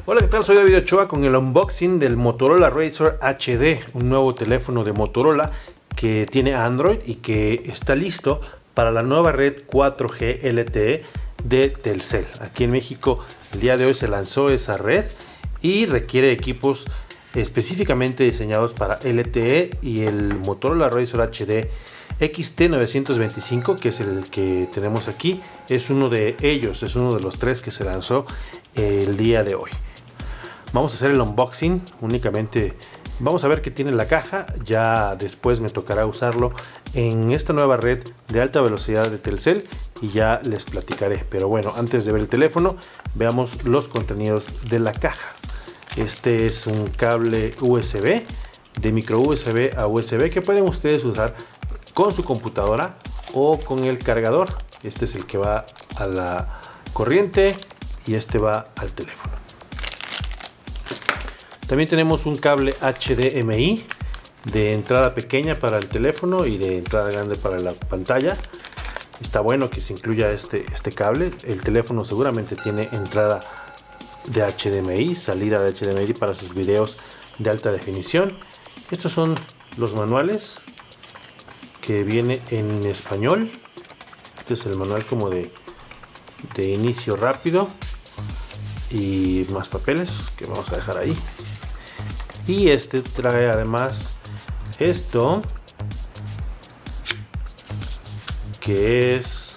Hola, ¿qué tal? Soy David Ochoa con el unboxing del Motorola RAZR HD, un nuevo teléfono de Motorola que tiene Android y que está listo para la nueva red 4G LTE de Telcel. Aquí en México el día de hoy se lanzó esa red y requiere equipos específicamente diseñados para LTE, y el Motorola RAZR HD XT925, que es el que tenemos aquí, es uno de ellos, es uno de los tres que se lanzó el día de hoy. Vamos a hacer el unboxing, únicamente vamos a ver qué tiene la caja, ya después me tocará usarlo en esta nueva red de alta velocidad de Telcel y ya les platicaré. Pero bueno, antes de ver el teléfono, veamos los contenidos de la caja. Este es un cable USB, de micro USB a USB, que pueden ustedes usar con su computadora o con el cargador. Este es el que va a la corriente y este va al teléfono. También tenemos un cable HDMI de entrada pequeña para el teléfono y de entrada grande para la pantalla. Está bueno que se incluya este cable. El teléfono seguramente tiene entrada de HDMI, salida de HDMI para sus videos de alta definición. Estos son los manuales, que viene en español. Este es el manual como de inicio rápido, y más papeles que vamos a dejar ahí. Y este trae además esto, que es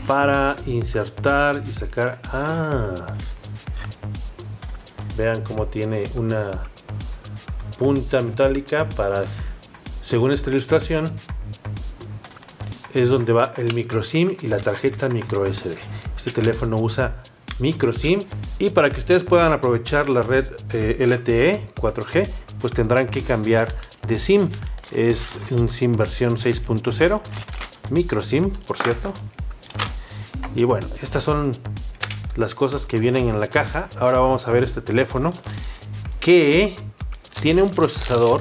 para insertar y sacar. Vean cómo tiene una punta metálica para, según esta ilustración, es donde va el micro SIM y la tarjeta micro SD. Este teléfono usa micro SIM, y para que ustedes puedan aprovechar la red LTE 4G, pues tendrán que cambiar de SIM. Es un SIM versión 6.0, micro SIM, por cierto. Y bueno, estas son las cosas que vienen en la caja. Ahora vamos a ver este teléfono, que tiene un procesador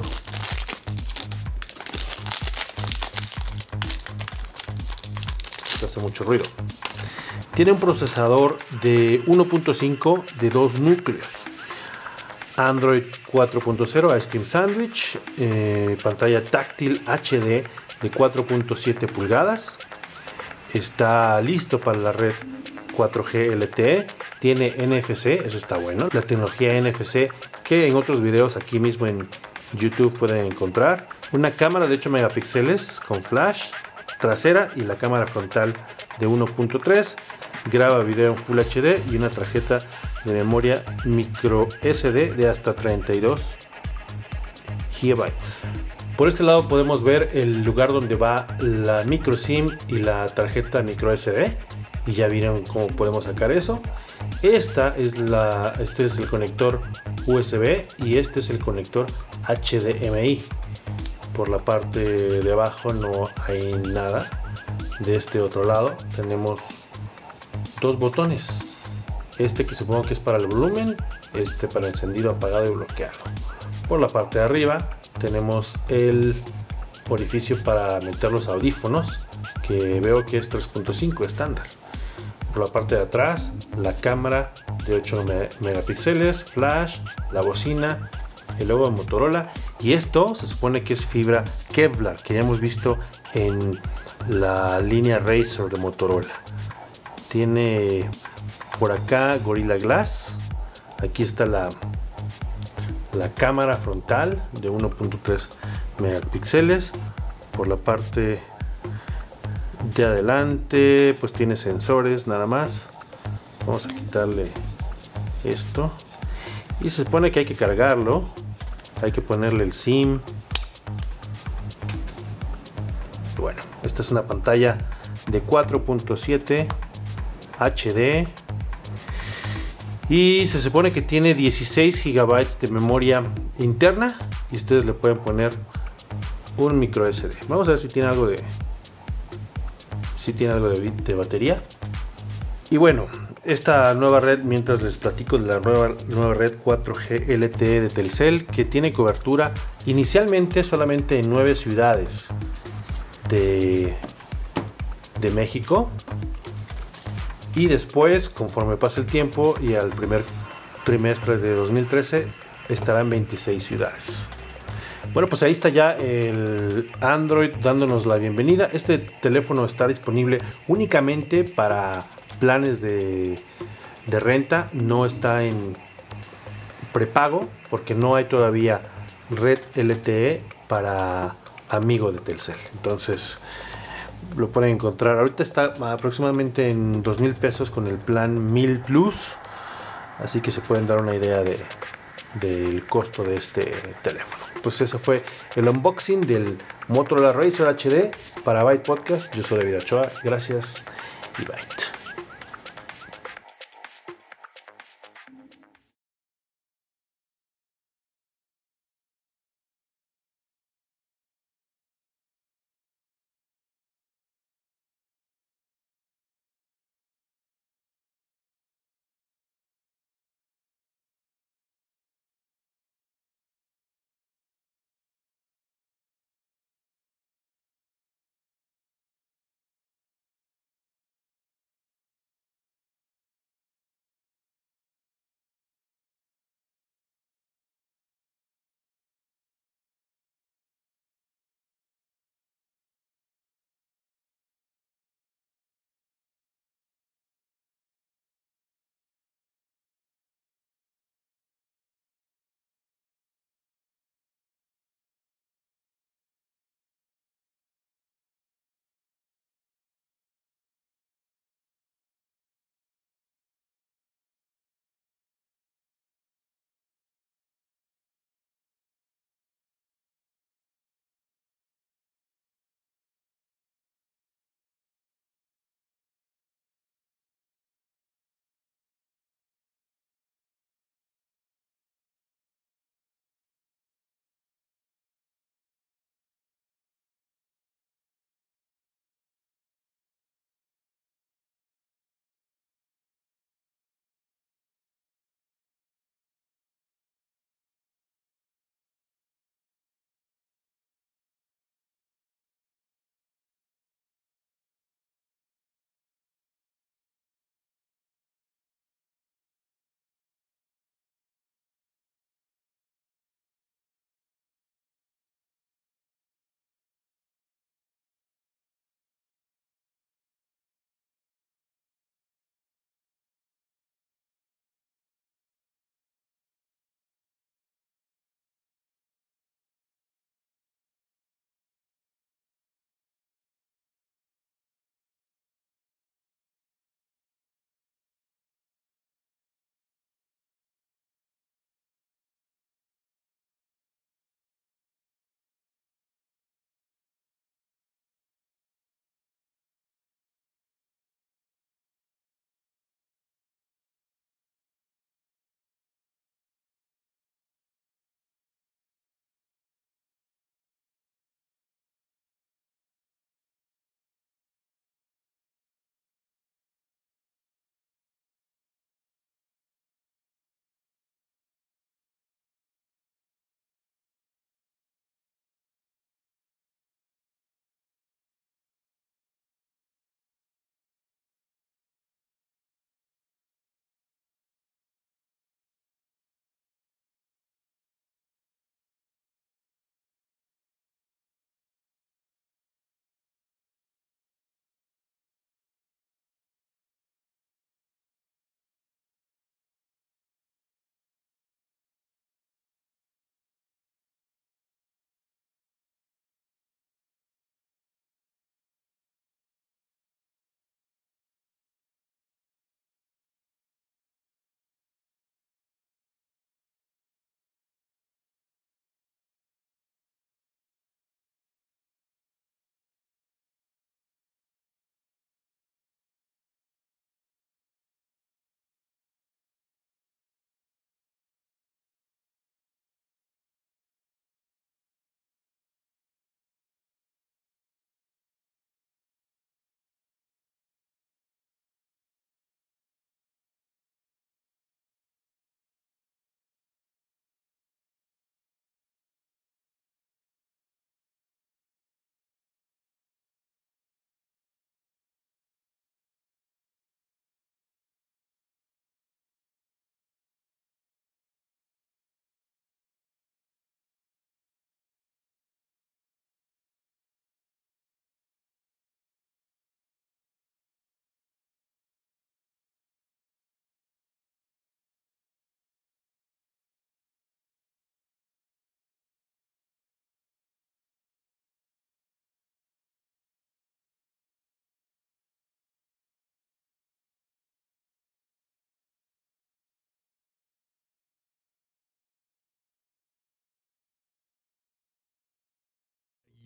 que hace mucho ruido. Tiene un procesador de 1.5 de 2 núcleos, Android 4.0 Ice Cream Sandwich, pantalla táctil HD de 4.7 pulgadas. Está listo para la red 4G LTE. Tiene NFC, eso está bueno. La tecnología NFC que en otros videos aquí mismo en YouTube pueden encontrar. Una cámara de 8 megapíxeles con flash trasera y la cámara frontal de 1.3. Graba video en Full HD y una tarjeta de memoria micro SD de hasta 32 GB. Por este lado podemos ver el lugar donde va la micro SIM y la tarjeta micro SD, y ya vieron cómo podemos sacar eso. Este es el conector USB y este es el conector HDMI. Por la parte de abajo no hay nada. De este otro lado tenemos dos botones, este que supongo que es para el volumen, este para encendido, apagado y bloqueado. Por la parte de arriba tenemos el orificio para meter los audífonos, que veo que es 3.5 estándar. Por la parte de atrás, la cámara de 8 megapíxeles, flash, la bocina, el logo de Motorola, y esto se supone que es fibra Kevlar, que ya hemos visto en la línea RAZR de Motorola. Tiene por acá Gorilla Glass. Aquí está la cámara frontal de 1.3 megapíxeles. Por la parte de adelante pues tiene sensores nada más. Vamos a quitarle esto, y se supone que hay que cargarlo, hay que ponerle el SIM. Bueno, esta es una pantalla de 4.7 HD y se supone que tiene 16 GB de memoria interna, y ustedes le pueden poner un micro SD. Vamos a ver si tiene algo de batería. Y bueno, esta nueva red, mientras les platico de la nueva red 4G LTE de Telcel, que tiene cobertura inicialmente solamente en 9 ciudades de México. Y después, conforme pase el tiempo y al primer trimestre de 2013, estará en 26 ciudades. Bueno, pues ahí está ya el Android dándonos la bienvenida. Este teléfono está disponible únicamente para planes de renta, no está en prepago porque no hay todavía red LTE para amigo de Telcel. Entonces lo pueden encontrar. Ahorita está aproximadamente en 2,000 pesos con el plan 1000 Plus. Así que se pueden dar una idea del costo de este teléfono. Pues eso fue el unboxing del Motorola RAZR HD para Byte Podcast. Yo soy David Ochoa. Gracias y Byte.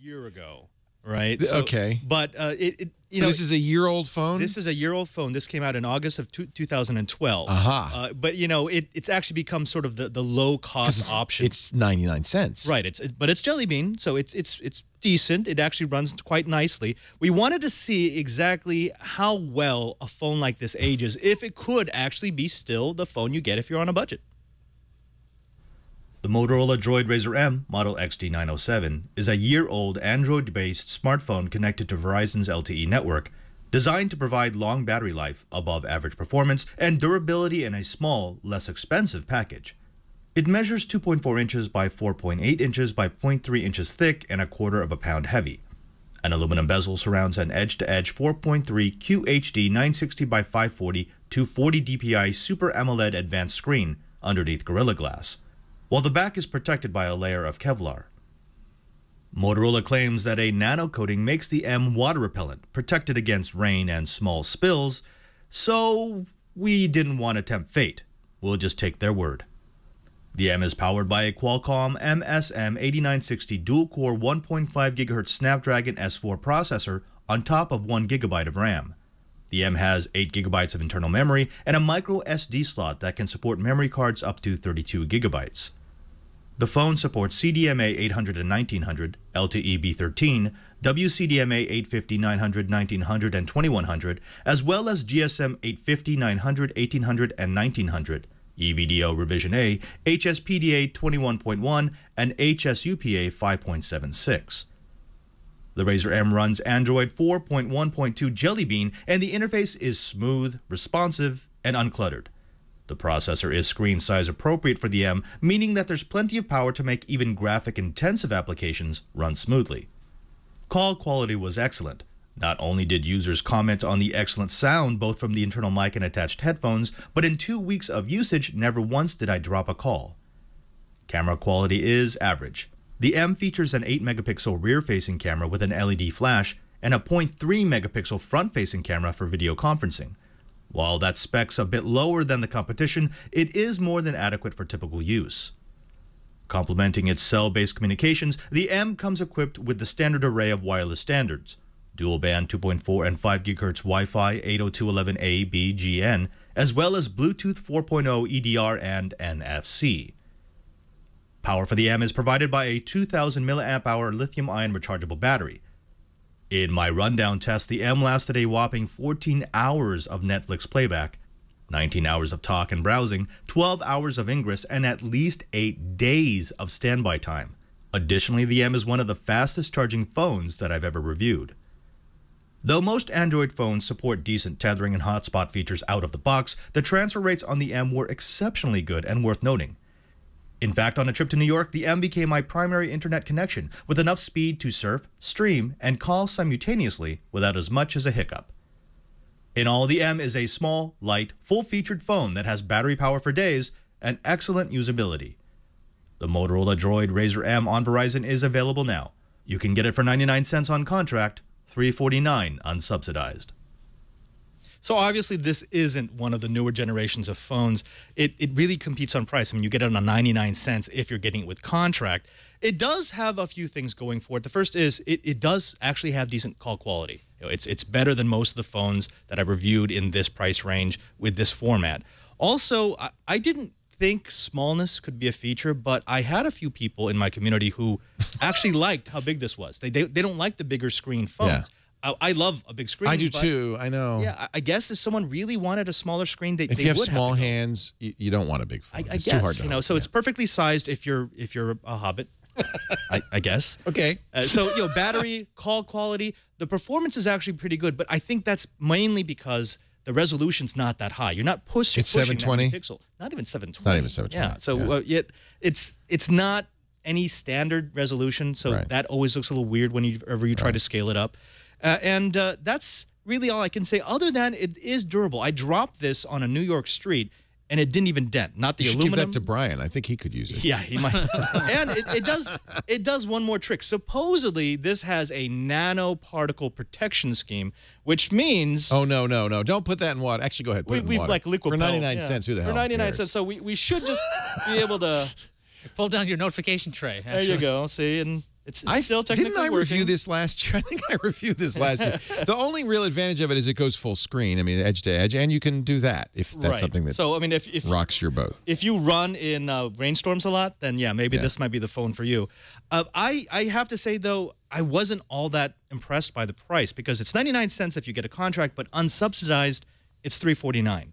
year ago, right? Okay. But you know, this is a year-old phone? This is a year-old phone. This came out in August of 2012. But, you know, it's actually become sort of the low-cost option. It's 99 cents. Right. But it's Jelly Bean, so it's decent. It actually runs quite nicely. We wanted to see exactly how well a phone like this ages, if it could actually be still the phone you get if you're on a budget. The Motorola Droid RAZR M model XT907 is a year-old Android-based smartphone connected to Verizon's LTE network, designed to provide long battery life, above-average performance, and durability in a small, less expensive package. It measures 2.4 inches by 4.8 inches by 0.3 inches thick and 1/4 pound heavy. An aluminum bezel surrounds an edge-to-edge 4.3 QHD 960 by 540 240 dpi Super AMOLED advanced screen underneath Gorilla Glass, while the back is protected by a layer of Kevlar. Motorola claims that a nano coating makes the M water repellent, protected against rain and small spills, so we didn't want to tempt fate. We'll just take their word. The M is powered by a Qualcomm MSM8960 dual-core 1.5 GHz Snapdragon S4 processor on top of 1 GB of RAM. The M has 8 GB of internal memory and a micro SD slot that can support memory cards up to 32 GB. The phone supports CDMA 800 and 1900, LTE B13, WCDMA 850, 900, 1900, and 2100, as well as GSM 850, 900, 1800, and 1900, EVDO Revision A, HSPDA 21.1, and HSUPA 5.76. The RAZR M runs Android 4.1.2 Jelly Bean, and the interface is smooth, responsive, and uncluttered. The processor is screen size appropriate for the M, meaning that there's plenty of power to make even graphic-intensive applications run smoothly. Call quality was excellent. Not only did users comment on the excellent sound both from the internal mic and attached headphones, but in 2 weeks of usage, never once did I drop a call. Camera quality is average. The M features an 8-megapixel rear-facing camera with an LED flash and a 0.3-megapixel front-facing camera for video conferencing. While that spec's a bit lower than the competition, it is more than adequate for typical use. Complementing its cell-based communications, the M comes equipped with the standard array of wireless standards: dual-band 2.4 and 5 GHz Wi-Fi 802.11a, b, GN, as well as Bluetooth 4.0 EDR and NFC. Power for the M is provided by a 2,000 mAh lithium-ion rechargeable battery. In my rundown test, the M lasted a whopping 14 hours of Netflix playback, 19 hours of talk and browsing, 12 hours of ingress, and at least 8 days of standby time. Additionally, the M is one of the fastest charging phones that I've ever reviewed. Though most Android phones support decent tethering and hotspot features out of the box, the transfer rates on the M were exceptionally good and worth noting. In fact, on a trip to New York, the M became my primary internet connection, with enough speed to surf, stream, and call simultaneously without as much as a hiccup. In all, the M is a small, light, full-featured phone that has battery power for days and excellent usability. The Motorola Droid RAZR M on Verizon is available now. You can get it for 99 cents on contract, $349 unsubsidized. So obviously this isn't one of the newer generations of phones. It really competes on price. I mean, you get it on 99 cents if you're getting it with contract. It does have a few things going for it. The first is it does actually have decent call quality. You know, it's better than most of the phones that I reviewed in this price range with this format. Also, I didn't think smallness could be a feature, but I had a few people in my community who actually liked how big this was. They don't like the bigger screen phones. Yeah. I love a big screen. I do too. I know. Yeah, I guess if someone really wanted a smaller screen, they would have to go. If you have small hands, you don't want a big phone. It's too hard to hold. So it's perfectly sized if you're a hobbit. I guess. Okay. So battery, call quality, the performance is actually pretty good, but I think that's mainly because the resolution's not that high. You're not pushing. It's 720 pixel. Not even 720. It's not even 720. Yeah. So yet it's not any standard resolution. So that always looks a little weird whenever you try to scale it up. And that's really all I can say, other than it is durable. I dropped this on a New York street, and it didn't even dent. Not the aluminum. Give that to Brian. I think he could use it. Yeah, he might. And it does one more trick. Supposedly, this has a nanoparticle protection scheme, which means... Oh, no. Don't put that in water. Actually, go ahead. Put it in water. Like liquid for 99 cents. Who the hell For 99 cares? cents. So we should just be able to... Pull down your notification tray. Actually. There you go. See, and It's still technically Didn't I working. review this last year? I think I reviewed this last year. The only real advantage of it is it goes full screen. I mean, edge to edge, and you can do that if that's something that if rocks your boat. If you run in rainstorms a lot, then yeah, maybe this might be the phone for you. I have to say, though, I wasn't all that impressed by the price because it's 99 cents if you get a contract, but unsubsidized, it's $349.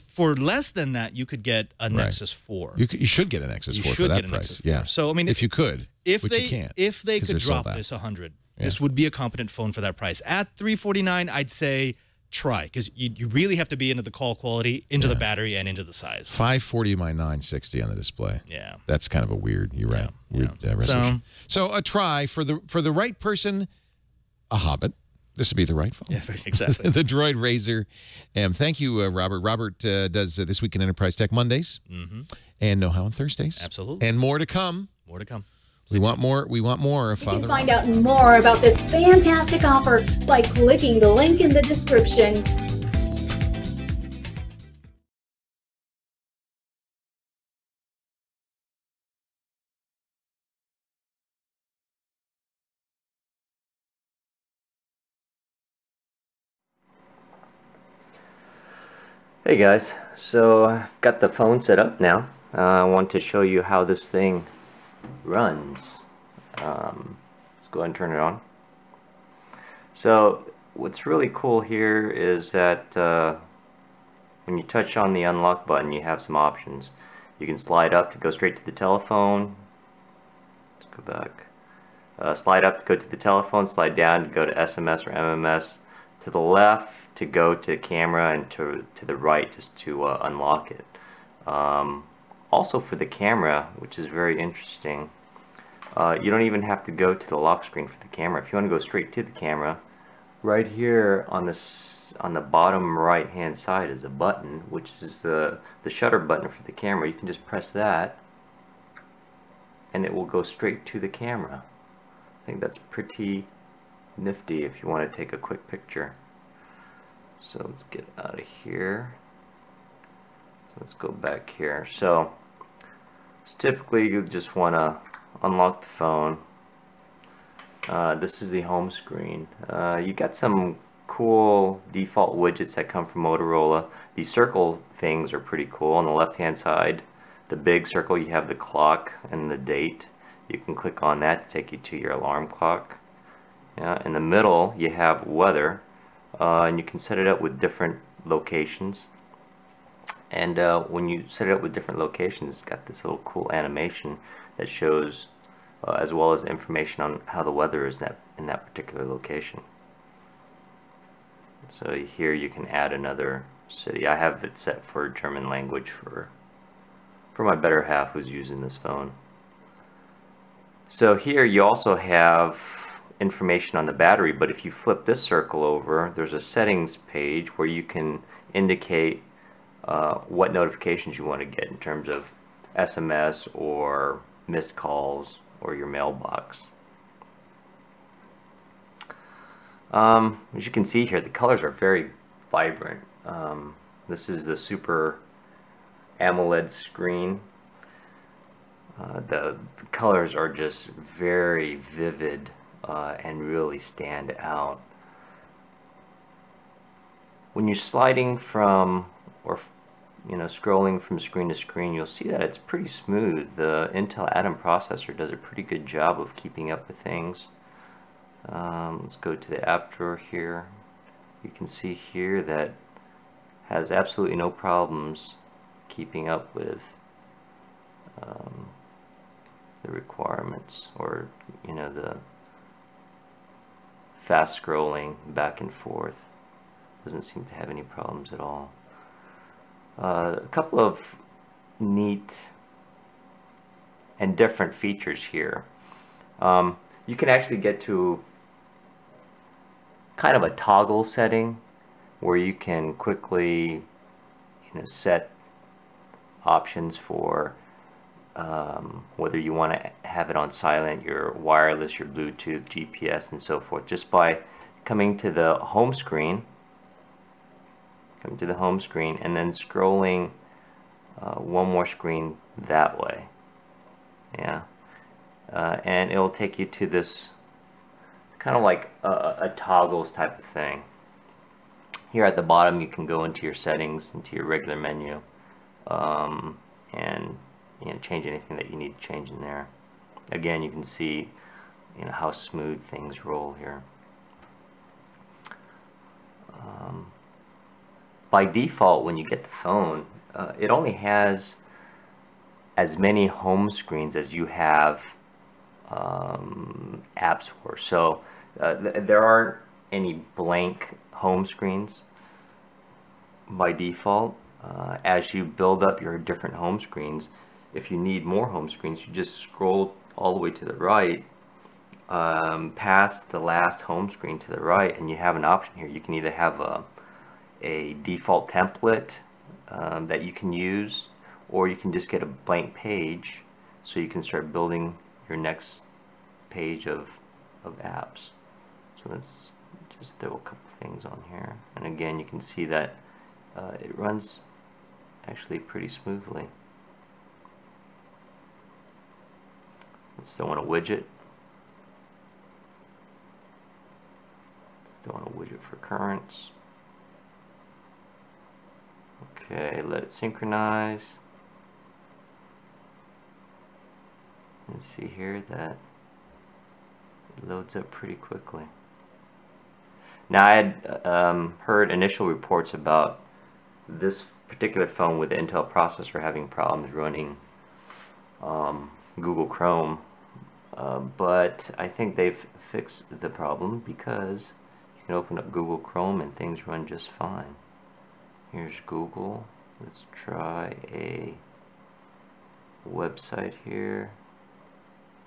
For less than that, you could get a Nexus 4. You should get a Nexus 4 for that price. Yeah. So I mean, if you could, if which you can't, if they could drop this 100, this would be a competent phone for that price. At $349, I'd say try because you really have to be into the call quality, into the battery, and into the size. 540 by 960 on the display. Yeah, that's kind of a weird. You're right. Weird resolution. So a try for the right person, a Hobbit. This would be the right phone. Yeah, exactly. The Droid RAZR M. Thank you, Robert. Robert does This Week in Enterprise Tech Mondays and Know How on Thursdays. Absolutely. And more to come. More to come. We want more. We want more. You can find out more about this fantastic offer by clicking the link in the description. Hey guys, so I've got the phone set up now. I want to show you how this thing runs. Let's go ahead and turn it on. So what's really cool here is that when you touch on the unlock button, you have some options. You can slide up to go straight to the telephone. Let's go back. Slide up to go to the telephone, slide down to go to SMS or MMS, to the left to go to camera, and to the right just to unlock it. Also for the camera, which is very interesting, you don't even have to go to the lock screen for the camera. If you want to go straight to the camera, right here on the bottom right hand side is a button, which is the shutter button for the camera. You can just press that and it will go straight to the camera. I think that's pretty nifty if you want to take a quick picture. So let's get out of here. Let's go back here. So typically you just want to unlock the phone. This is the home screen. You got some cool default widgets that come from Motorola. These circle things are pretty cool. On the left hand side, the big circle, you have the clock and the date. You can click on that to take you to your alarm clock. In the middle you have weather, and you can set it up with different locations. And when you set it up with different locations, it's got this little cool animation that shows as well as information on how the weather is in that particular location. So here you can add another city. I have it set for German language for my better half who's using this phone. So here you also have information on the battery, but if you flip this circle over, there's a settings page where you can indicate what notifications you want to get in terms of SMS or missed calls or your mailbox. As you can see here, the colors are very vibrant. This is the Super AMOLED screen. The colors are just very vivid and really stand out. When you're sliding from, or scrolling from screen to screen, you'll see that it's pretty smooth. The Intel Atom processor does a pretty good job of keeping up with things. Let's go to the app drawer here. You can see here that has absolutely no problems keeping up with the requirements, or the fast scrolling back and forth. Doesn't seem to have any problems at all. A couple of neat and different features here. You can actually get to kind of a toggle setting where you can quickly set options for whether you want to have it on silent, your wireless, your Bluetooth, GPS, and so forth, just by coming to the home screen. Come to the home screen and then scrolling one more screen that way. Yeah. and it'll take you to this kind of like a toggles type of thing. Here at the bottom you can go into your settings, into your regular menu, and change anything that you need to change in there. Again, you can see how smooth things roll here. By default, when you get the phone, it only has as many home screens as you have apps for. So there aren't any blank home screens by default. As you build up your different home screens, if you need more home screens, you just scroll all the way to the right, past the last home screen to the right, and you have an option here. You can either have a default template that you can use, or you can just get a blank page so you can start building your next page of apps. So let's just throw a couple things on here, and again you can see that it runs actually pretty smoothly. Let's throw in a widget. Let's throw in a widget for currents. Okay, let it synchronize. And see here that it loads up pretty quickly. Now, I had heard initial reports about this particular phone with the Intel processor having problems running Google Chrome, but I think they've fixed the problem, because you can open up Google Chrome and things run just fine. Here's Google. Let's try a website here.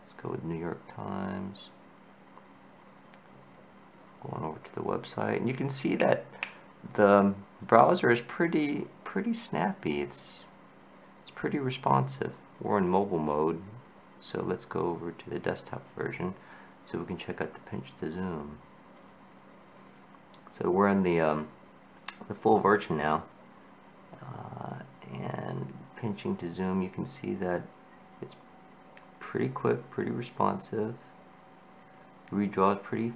Let's go with New York Times. Going over to the website, and you can see that the browser is pretty snappy. It's pretty responsive. We're in mobile mode, so let's go over to the desktop version so we can check out the pinch to zoom. So we're in the full version now, and pinching to zoom, you can see that it's pretty quick, pretty responsive, redraws pretty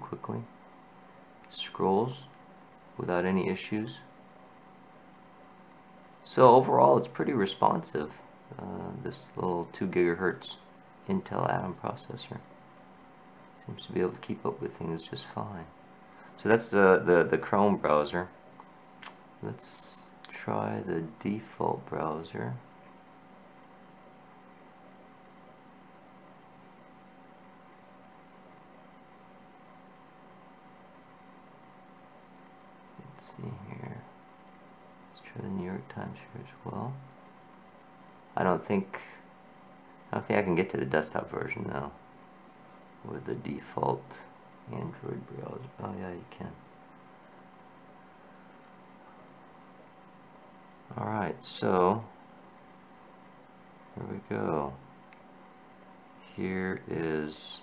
quickly, scrolls without any issues. So overall it's pretty responsive, this little 2 GHz Intel Atom processor seems to be able to keep up with things just fine. So that's the Chrome browser. Let's try the default browser. Let's see here. Let's try the New York Times here as well. I don't think I can get to the desktop version now with the default Android browser. Oh yeah, you can. Alright, so here we go. Here is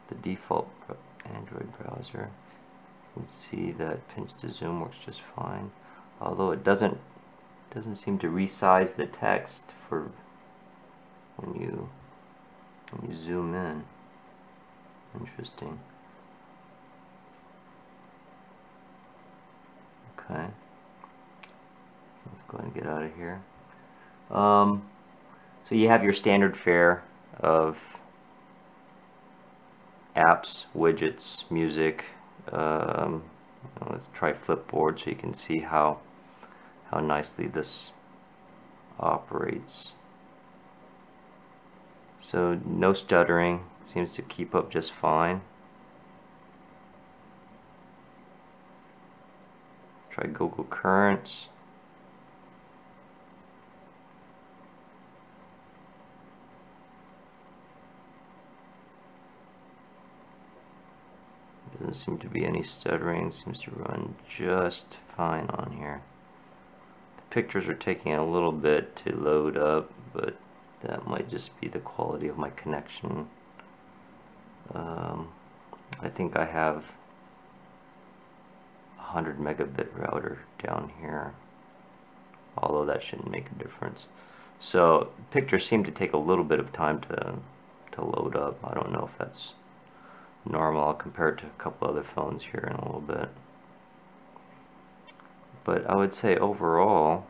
the default Android browser. You can see that pinch to zoom works just fine, although it doesn't seem to resize the text for when you zoom in. Interesting. Okay, let's go ahead and get out of here. So you have your standard fare of apps, widgets, music. Let's try Flipboard so you can see how nicely this operates. So no stuttering, seems to keep up just fine. Try Google Currents. Doesn't seem to be any stuttering, seems to run just fine on here. The pictures are taking a little bit to load up, but that might just be the quality of my connection. I think I have 100 megabit router down here, although that shouldn't make a difference. So pictures seem to take a little bit of time to load up. I don't know if that's normal. I'll compare it to a couple other phones here in a little bit. But I would say overall,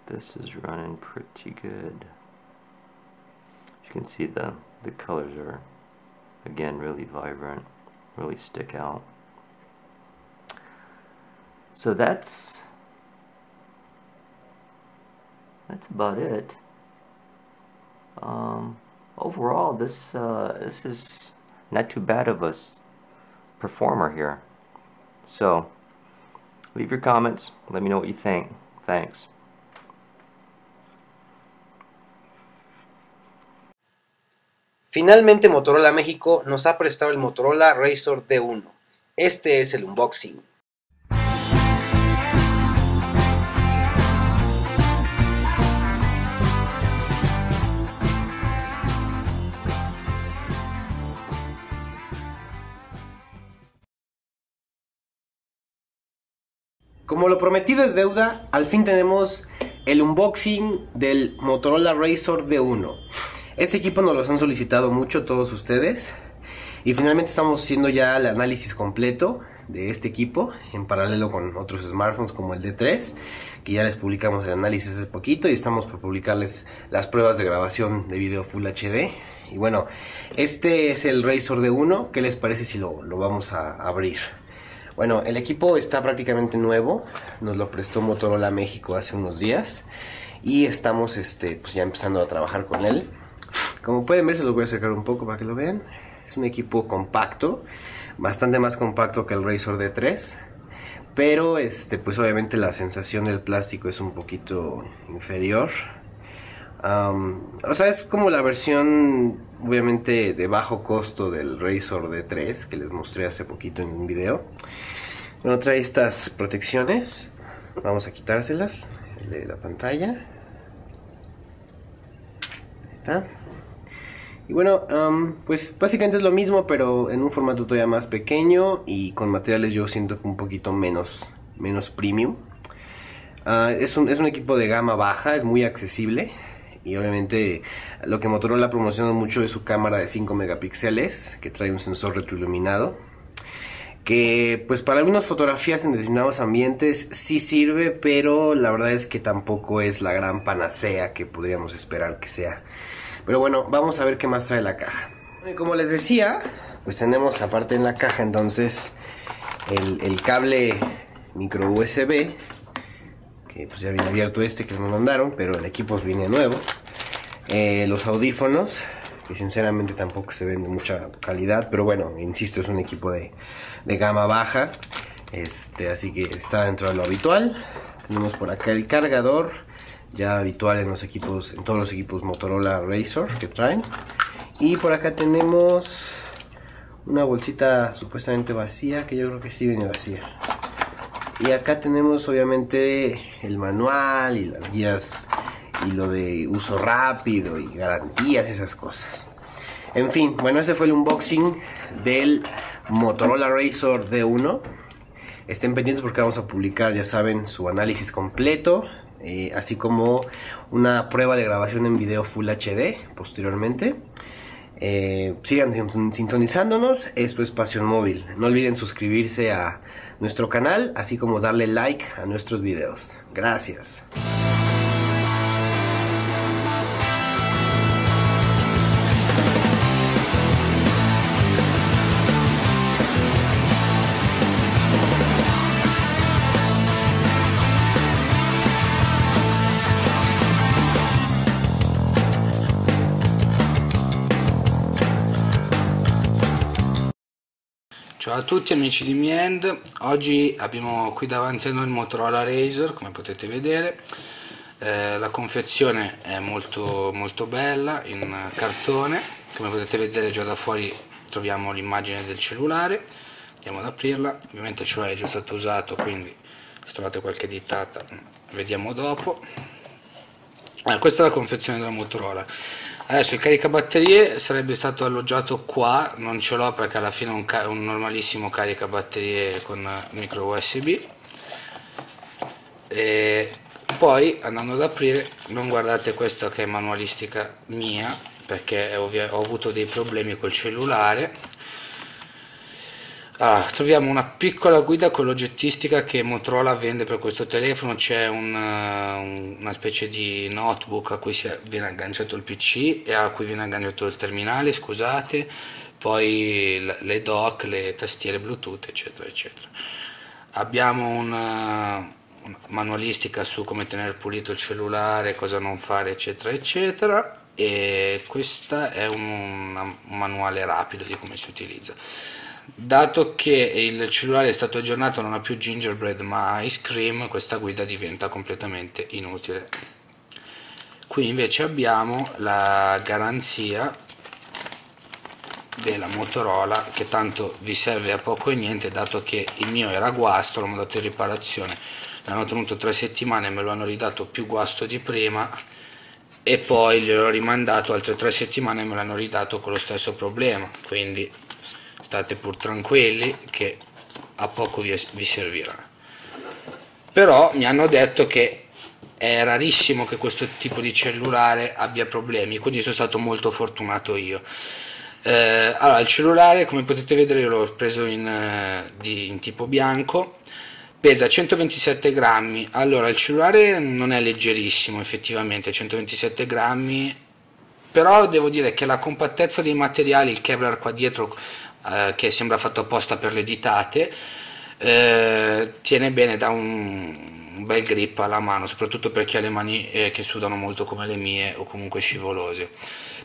this is running pretty good. As you can see, the colors are, again, really vibrant, really stick out. So that's about it. Overall, this is not too bad of a performer here. So leave your comments. Let me know what you think. Thanks. Finalmente Motorola México nos ha prestado el Motorola RAZR D1. Este es el unboxing. Como lo prometido es deuda, al fin tenemos el unboxing del Motorola RAZR D1. Este equipo nos lo han solicitado mucho todos ustedes y finalmente estamos haciendo ya el análisis completo de este equipo en paralelo con otros smartphones como el D3, que ya les publicamos el análisis hace poquito y estamos por publicarles las pruebas de grabación de video Full HD. Y bueno, este es el RAZR D1. ¿Qué les parece si lo vamos a abrir? Bueno, el equipo está prácticamente nuevo, nos lo prestó Motorola México hace unos días y estamos pues ya empezando a trabajar con él. Como pueden ver, se los voy a acercar un poco para que lo vean. Es un equipo compacto, bastante más compacto que el RAZR D3, pero pues obviamente la sensación del plástico es un poquito inferior. O sea, es como la versión obviamente de bajo costo del RAZR D3 que les mostré hace poquito en un video. Bueno, trae estas protecciones, vamos a quitárselas de la pantalla. Ahí está. Y bueno, pues básicamente es lo mismo, pero en un formato todavía más pequeño y con materiales yo siento que un poquito menos premium. Es un equipo de gama baja, es muy accesible. Y obviamente lo que Motorola promociona mucho es su cámara de 5 megapíxeles, que trae un sensor retroiluminado, que pues para algunas fotografías en determinados ambientes sí sirve, pero la verdad es que tampoco es la gran panacea que podríamos esperar que sea. Pero bueno, vamos a ver qué más trae la caja. Y como les decía, pues tenemos aparte en la caja entonces el cable micro USB, que pues ya viene abierto que me mandaron, pero el equipo viene nuevo. Los audífonos, que sinceramente tampoco se ven de mucha calidad, pero bueno, insisto, es un equipo de gama baja, así que está dentro de lo habitual. Tenemos por acá el cargador, ya habitual en todos los equipos Motorola RAZR que traen. Y por acá tenemos una bolsita supuestamente vacía, que yo creo que sí viene vacía. Y acá tenemos obviamente el manual y las guías y lo de uso rápido y garantías, esas cosas. En fin, bueno, ese fue el unboxing del Motorola RAZR D1. Estén pendientes porque vamos a publicar, ya saben, su análisis completo, así como una prueba de grabación en video Full HD posteriormente. Sigan sintonizándonos. Esto es Pasión Móvil. No olviden suscribirse a nuestro canal, así como darle like a nuestros videos. Gracias. Ciao a tutti amici di Miend, oggi abbiamo qui davanti a noi il Motorola RAZR, come potete vedere. La confezione è molto bella, in cartone, come potete vedere già da fuori troviamo l'immagine del cellulare. Andiamo ad aprirla, ovviamente il cellulare è già stato usato, quindi se trovate qualche ditata vediamo dopo. Questa è la confezione della Motorola. Adesso il caricabatterie sarebbe stato alloggiato qua, non ce l'ho perché alla fine è un normalissimo caricabatterie con micro USB. E poi andando ad aprire, non guardate questa che è manualistica mia, perché ho avuto dei problemi col cellulare. Allora, troviamo una piccola guida con l'oggettistica che Motorola vende per questo telefono. C'è una specie di notebook a cui viene agganciato il PC e a cui viene agganciato il terminale, scusate, poi le dock, le tastiere Bluetooth, eccetera, eccetera. Abbiamo una manualistica su come tenere pulito il cellulare, cosa non fare, eccetera, eccetera, e questa è un manuale rapido di come si utilizza. Dato che il cellulare è stato aggiornato, non ha più Gingerbread ma Ice Cream, questa guida diventa completamente inutile. Qui invece abbiamo la garanzia della Motorola, che tanto vi serve a poco e niente, dato che il mio era guasto, l'ho mandato in riparazione, l'hanno tenuto 3 settimane e me lo hanno ridato più guasto di prima, e poi gliel'ho rimandato altre 3 settimane e me l'hanno ridato con lo stesso problema, quindi state pur tranquilli che a poco vi servirà. Però mi hanno detto che è rarissimo che questo tipo di cellulare abbia problemi, quindi sono stato molto fortunato io. Allora, il cellulare, come potete vedere, io l'ho preso in tipo bianco, pesa 127 grammi. Allora, il cellulare non è leggerissimo effettivamente, 127 grammi, però devo dire che la compattezza dei materiali, il Kevlar qua dietro, che sembra fatto apposta per le ditate, tiene bene, da un bel grip alla mano, soprattutto per chi ha le mani che sudano molto come le mie o comunque scivolose.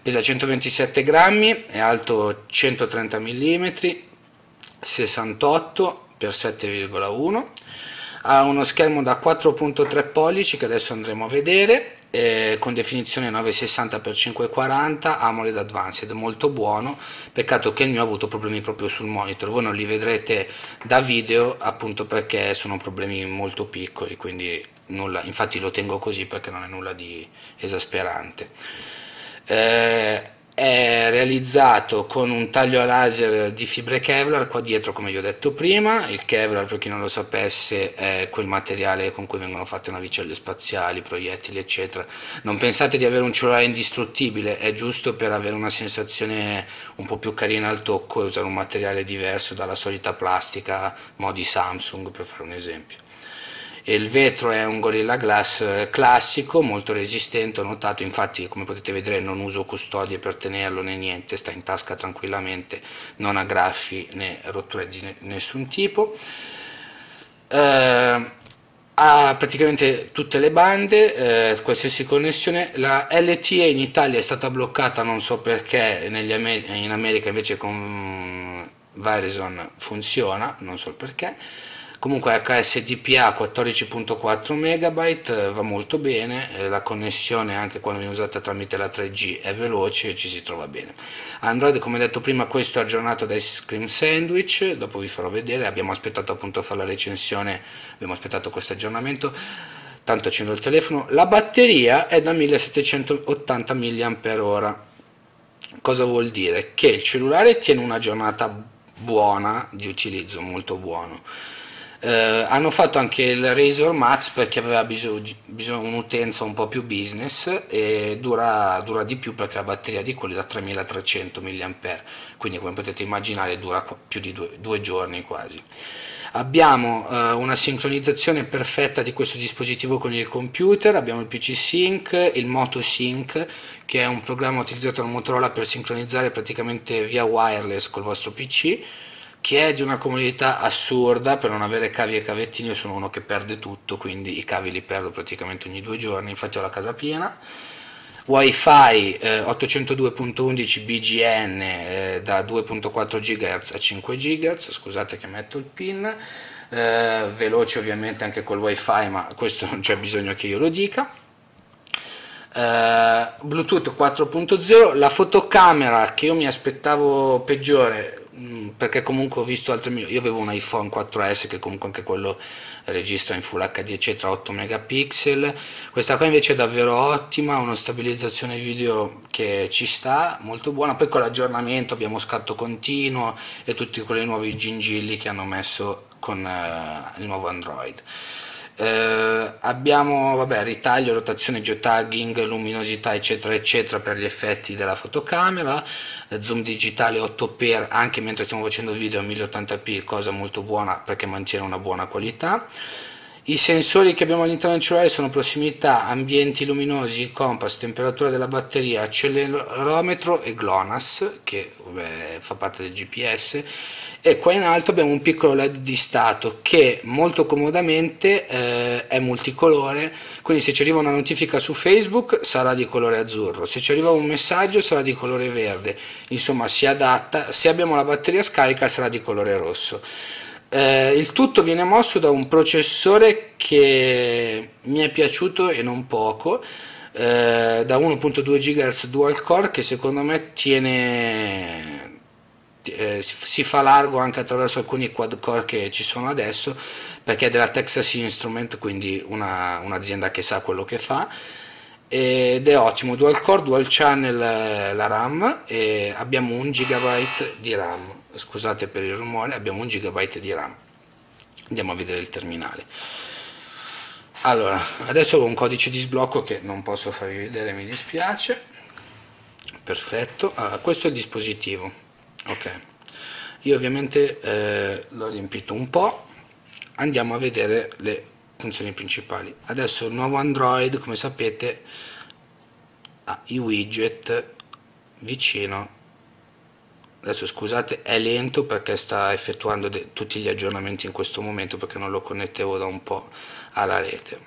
Pesa 127 grammi, è alto 130 mm, 68 x 7,1, ha uno schermo da 4.3 pollici che adesso andremo a vedere, con definizione 960x540, AMOLED Advanced, molto buono. Peccato che il mio ha avuto problemi proprio sul monitor, voi non li vedrete da video appunto perché sono problemi molto piccoli, quindi nulla, infatti lo tengo così perché non è nulla di esasperante. È realizzato con un taglio a laser di fibre Kevlar qua dietro, come vi ho detto prima. Il Kevlar, per chi non lo sapesse, è quel materiale con cui vengono fatte navicelle spaziali, proiettili, eccetera. Non pensate di avere un cellulare indistruttibile, è giusto per avere una sensazione un po' più carina al tocco e usare un materiale diverso dalla solita plastica modi Samsung, per fare un esempio. E il vetro è un Gorilla Glass classico, molto resistente, ho notato, infatti come potete vedere non uso custodie per tenerlo né niente, sta in tasca tranquillamente, non ha graffi né rotture di nessun tipo. Ha praticamente tutte le bande, qualsiasi connessione. La LTE in Italia è stata bloccata, non so perché, in America invece con Verizon funziona, non so perché. Comunque HSDPA 14.4 MB, va molto bene, la connessione anche quando viene usata tramite la 3G è veloce e ci si trova bene. Android, come detto prima, questo è aggiornato da Ice Cream Sandwich, dopo vi farò vedere, abbiamo aspettato appunto a fare la recensione, abbiamo aspettato questo aggiornamento, tanto accendo il telefono. La batteria è da 1780 mAh, cosa vuol dire? Che il cellulare tiene una giornata buona di utilizzo, molto buono. Hanno fatto anche il RAZR Max perché aveva bisogno di un'utenza un po' più business e dura di più perché la batteria di quelli è da 3300 mAh, quindi come potete immaginare dura più di due giorni quasi. Abbiamo una sincronizzazione perfetta di questo dispositivo con il computer, abbiamo il PC Sync, il Moto Sync, che è un programma utilizzato da Motorola per sincronizzare praticamente via wireless col vostro PC, che è di una comodità assurda per non avere cavi e cavettini. Io sono uno che perde tutto, quindi i cavi li perdo praticamente ogni 2 giorni, infatti ho la casa piena. Wi-Fi 802.11 BGN da 2.4 GHz a 5 GHz, scusate che metto il pin, veloce ovviamente anche col Wi-Fi, ma questo non c'è bisogno che io lo dica. Bluetooth 4.0, la fotocamera che io mi aspettavo peggiore, perché comunque ho visto altri, io avevo un iPhone 4S che comunque anche quello registra in Full HD eccetera, 8 megapixel, questa qua invece è davvero ottima, una stabilizzazione video che ci sta, molto buona, poi con l'aggiornamento abbiamo scatto continuo e tutti quei nuovi gingilli che hanno messo con il nuovo Android. Abbiamo ritaglio, rotazione, geotagging, luminosità eccetera eccetera per gli effetti della fotocamera, zoom digitale 8x anche mentre stiamo facendo video a 1080p, cosa molto buona perché mantiene una buona qualità. I sensori che abbiamo all'interno del cellulare sono prossimità, ambienti luminosi, compass, temperatura della batteria, accelerometro e GLONASS che fa parte del GPS, e qua in alto abbiamo un piccolo LED di stato che molto comodamente è multicolore, quindi se ci arriva una notifica su Facebook sarà di colore azzurro, se ci arriva un messaggio sarà di colore verde, insomma si adatta, se abbiamo la batteria scarica sarà di colore rosso. Il tutto viene mosso da un processore che mi è piaciuto e non poco, da 1.2 GHz dual core che secondo me si fa largo anche attraverso alcuni quad core che ci sono adesso, perché è della Texas Instrument, quindi un'azienda che sa quello che fa, ed è ottimo, dual core, dual channel la RAM, e abbiamo 1 GB di RAM, scusate per il rumore, abbiamo 1 GB di RAM. Andiamo a vedere il terminale. Allora, adesso ho un codice di sblocco che non posso farvi vedere, mi dispiace. Perfetto, allora, questo è il dispositivo, ok, io ovviamente l'ho riempito un po', andiamo a vedere le funzioni principali. Adesso il nuovo Android, come sapete, ha i widget vicino. Adesso scusate, è lento perché sta effettuando tutti gli aggiornamenti in questo momento, perché non lo connettevo da un po' alla rete.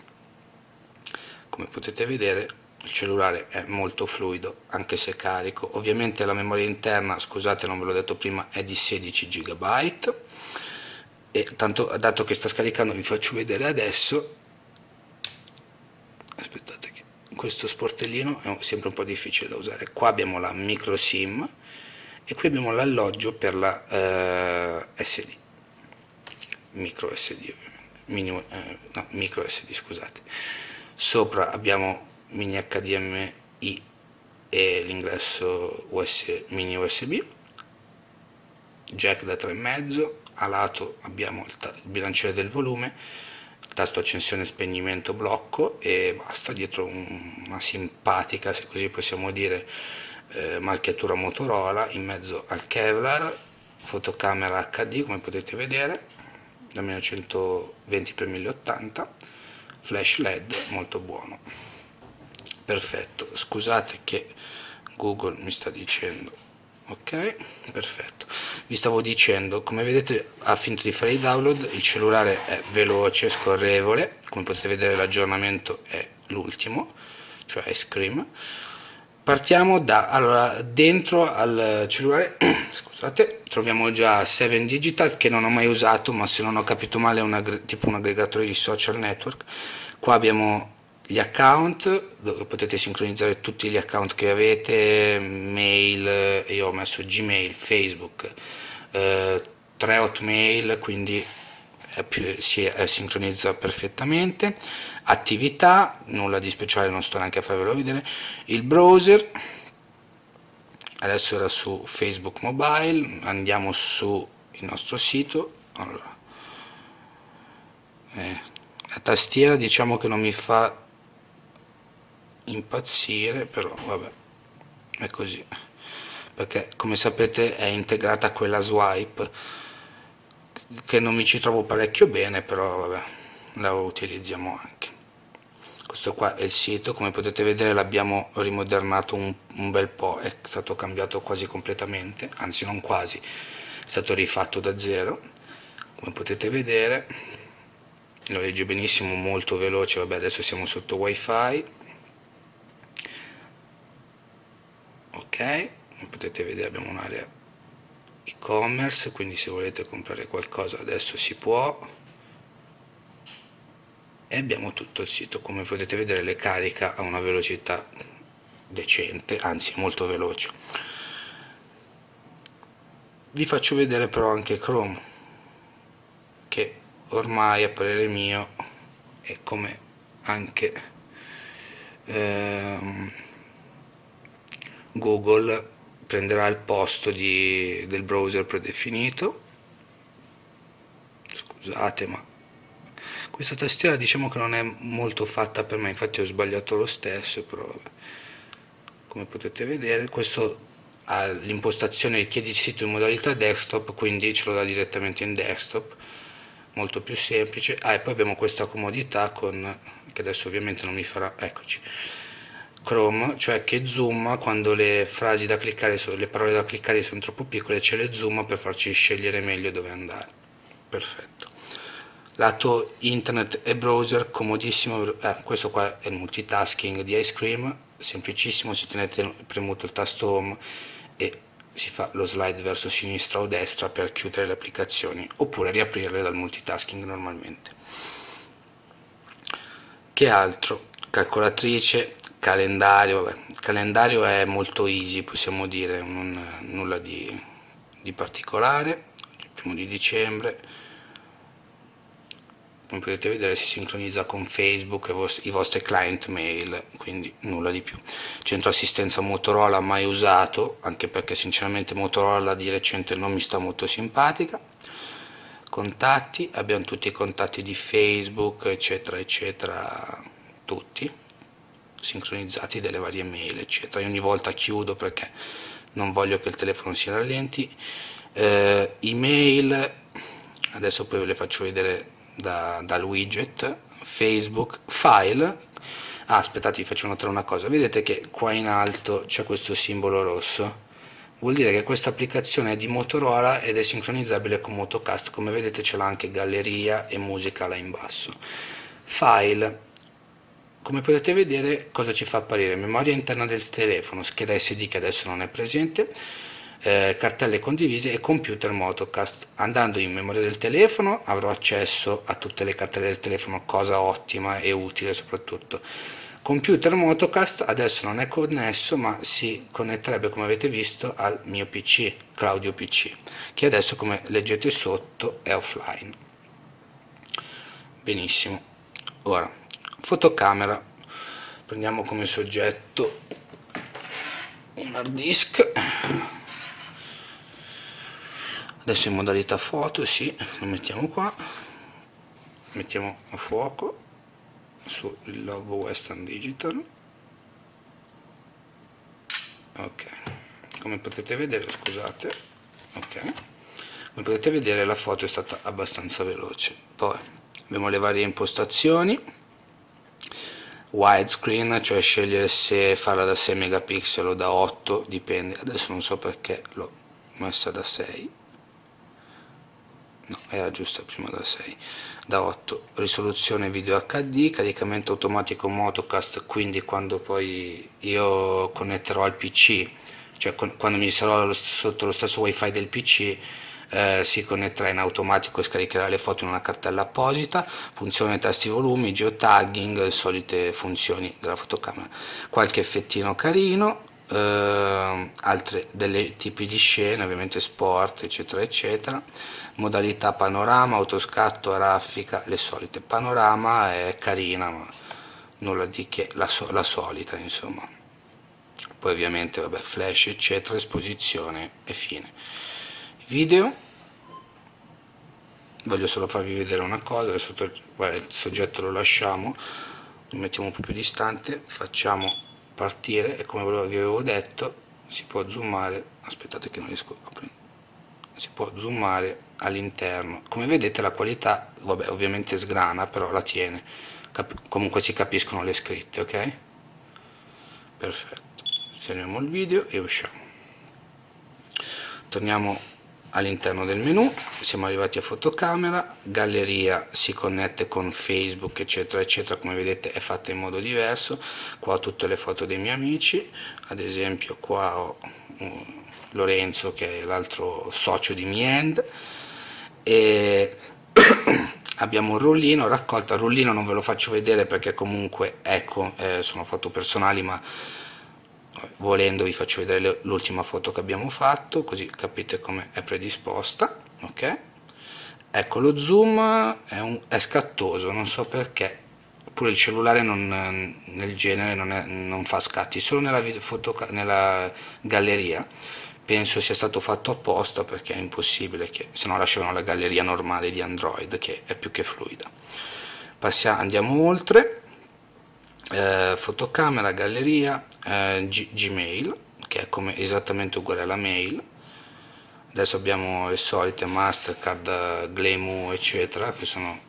Come potete vedere il cellulare è molto fluido anche se carico. Ovviamente la memoria interna, scusate non ve l'ho detto prima, è di 16 GB, e tanto dato che sta scaricando vi faccio vedere adesso. Aspettate che questo sportellino è sempre un po' difficile da usare. Qua abbiamo la micro SIM e qui abbiamo l'alloggio per la SD, micro SD, micro SD, scusate. Sopra abbiamo mini HDMI e l'ingresso mini USB, jack da 3,5, a lato abbiamo il bilanciere del volume, il tasto accensione, spegnimento, blocco, e basta. Dietro una simpatica, se così possiamo dire, marchiatura Motorola, in mezzo al Kevlar, fotocamera HD come potete vedere da 1920x1080, flash LED molto buono. Perfetto, scusate che Google mi sta dicendo, ok, perfetto, vi stavo dicendo, come vedete ha finito di fare i download, il cellulare è veloce, scorrevole, come potete vedere l'aggiornamento è l'ultimo, cioè Ice Cream. Partiamo allora, dentro al cellulare scusate, troviamo già 7 Digital, che non ho mai usato, ma se non ho capito male è tipo un aggregatore di social network. Qua abbiamo gli account, dove potete sincronizzare tutti gli account che avete, mail, io ho messo Gmail, Facebook, 3 Hotmail, quindi si sincronizza perfettamente. Attività, nulla di speciale, non sto neanche a farvelo vedere. Il browser, adesso era su Facebook Mobile, andiamo su il nostro sito. Allora, la tastiera diciamo che non mi fa impazzire, però vabbè, è così, perché come sapete è integrata quella swipe che non mi ci trovo parecchio bene, però vabbè, la utilizziamo anche. Questo qua è il sito, come potete vedere l'abbiamo rimodernato un bel po', è stato cambiato quasi completamente, anzi non quasi, è stato rifatto da zero, come potete vedere, lo legge benissimo, molto veloce. Vabbè, adesso siamo sotto wifi, ok, come potete vedere abbiamo un'area e-commerce, quindi se volete comprare qualcosa adesso si può, e abbiamo tutto il sito. Come potete vedere le carica a una velocità decente, anzi molto veloce. Vi faccio vedere però anche Chrome, che ormai a parere mio è come anche Google prenderà il posto del browser predefinito. Scusate, ma questa tastiera diciamo che non è molto fatta per me, infatti ho sbagliato lo stesso, però vabbè. Come potete vedere questo ha l'impostazione richiede il sito in modalità desktop, quindi ce lo dà direttamente in desktop, molto più semplice. E poi abbiamo questa comodità che adesso ovviamente non mi farà, eccoci, Chrome, cioè che zoom quando le frasi da cliccare, le parole da cliccare sono troppo piccole, ce le zoom per farci scegliere meglio dove andare. Perfetto. Lato internet e browser, comodissimo. Questo qua è il multitasking di Ice Cream, semplicissimo, se tenete premuto il tasto home e si fa lo slide verso sinistra o destra per chiudere le applicazioni oppure riaprirle dal multitasking normalmente. Che altro? Calcolatrice, calendario. Vabbè. Il calendario è molto easy, possiamo dire, nulla di particolare. Il 1° di dicembre, come potete vedere, si sincronizza con Facebook e i vostri client mail, quindi nulla di più. Centro assistenza Motorola, mai usato, anche perché sinceramente Motorola di recente non mi sta molto simpatica. Contatti, abbiamo tutti i contatti di Facebook, eccetera eccetera, tutti sincronizzati, delle varie mail eccetera. Io ogni volta chiudo perché non voglio che il telefono si rallenti. Email, adesso poi ve le faccio vedere dal widget. Facebook, file. Aspettate, vi faccio notare una cosa, vedete che qua in alto c'è questo simbolo rosso, vuol dire che questa applicazione è di Motorola ed è sincronizzabile con Motocast. Come vedete ce l'ha anche galleria e musica là in basso. File, come potete vedere cosa ci fa apparire? Memoria interna del telefono, scheda SD che adesso non è presente, cartelle condivise e computer Motocast. Andando in memoria del telefono avrò accesso a tutte le cartelle del telefono, cosa ottima e utile soprattutto. Computer Motocast adesso non è connesso, ma si connetterebbe, come avete visto, al mio PC, Claudio PC, che adesso, come leggete sotto, è offline. Benissimo. Ora, fotocamera. Prendiamo come soggetto un hard disk. Adesso in modalità foto, sì, lo mettiamo qua, mettiamo a fuoco sul logo Western Digital. Ok, come potete vedere, scusate, ok, come potete vedere la foto è stata abbastanza veloce. Poi abbiamo le varie impostazioni, widescreen, cioè scegliere se farla da 6 megapixel o da 8, dipende, adesso non so perché l'ho messa da 6. No, era giusta prima da 6, da 8, risoluzione video HD, caricamento automatico Motocast, quindi quando poi io connetterò al PC, cioè quando mi sarò sotto lo stesso wifi del PC, si connetterà in automatico e scaricherà le foto in una cartella apposita. Funzione tasti volumi, geotagging, solite funzioni della fotocamera, qualche effettino carino, altre delle tipi di scene, ovviamente sport eccetera eccetera. Modalità panorama, autoscatto, a raffica, le solite. Panorama è carina ma nulla di che, la solita insomma. Poi ovviamente vabbè, flash eccetera, esposizione e fine. Video, voglio solo farvi vedere una cosa, adesso il soggetto lo lasciamo, lo mettiamo un po' più distante, facciamo partire e come vi avevo detto si può zoomare, aspettate che non riesco a prendere, si può zoomare all'interno. Come vedete la qualità, vabbè, ovviamente sgrana, però la tiene, comunque si capiscono le scritte, ok? Perfetto, fermiamo il video e usciamo. Torniamo all'interno del menu, siamo arrivati a fotocamera, galleria si connette con Facebook eccetera eccetera, come vedete è fatta in modo diverso. Qua ho tutte le foto dei miei amici, ad esempio qua ho Lorenzo che è l'altro socio di Miend, e abbiamo un rullino raccolta. Il rullino non ve lo faccio vedere perché comunque ecco, sono foto personali, ma volendo vi faccio vedere l'ultima foto che abbiamo fatto, così capite come è predisposta. Ok, ecco, lo zoom è scattoso, non so perché, pure il cellulare nel genere non fa scatti, solo nella galleria. Penso sia stato fatto apposta, perché è impossibile che se no lasciavano la galleria normale di Android, che è più che fluida. Andiamo oltre. Fotocamera, galleria, Gmail, che è esattamente uguale alla mail. Adesso abbiamo le solite Mastercard, Glemu, eccetera, che sono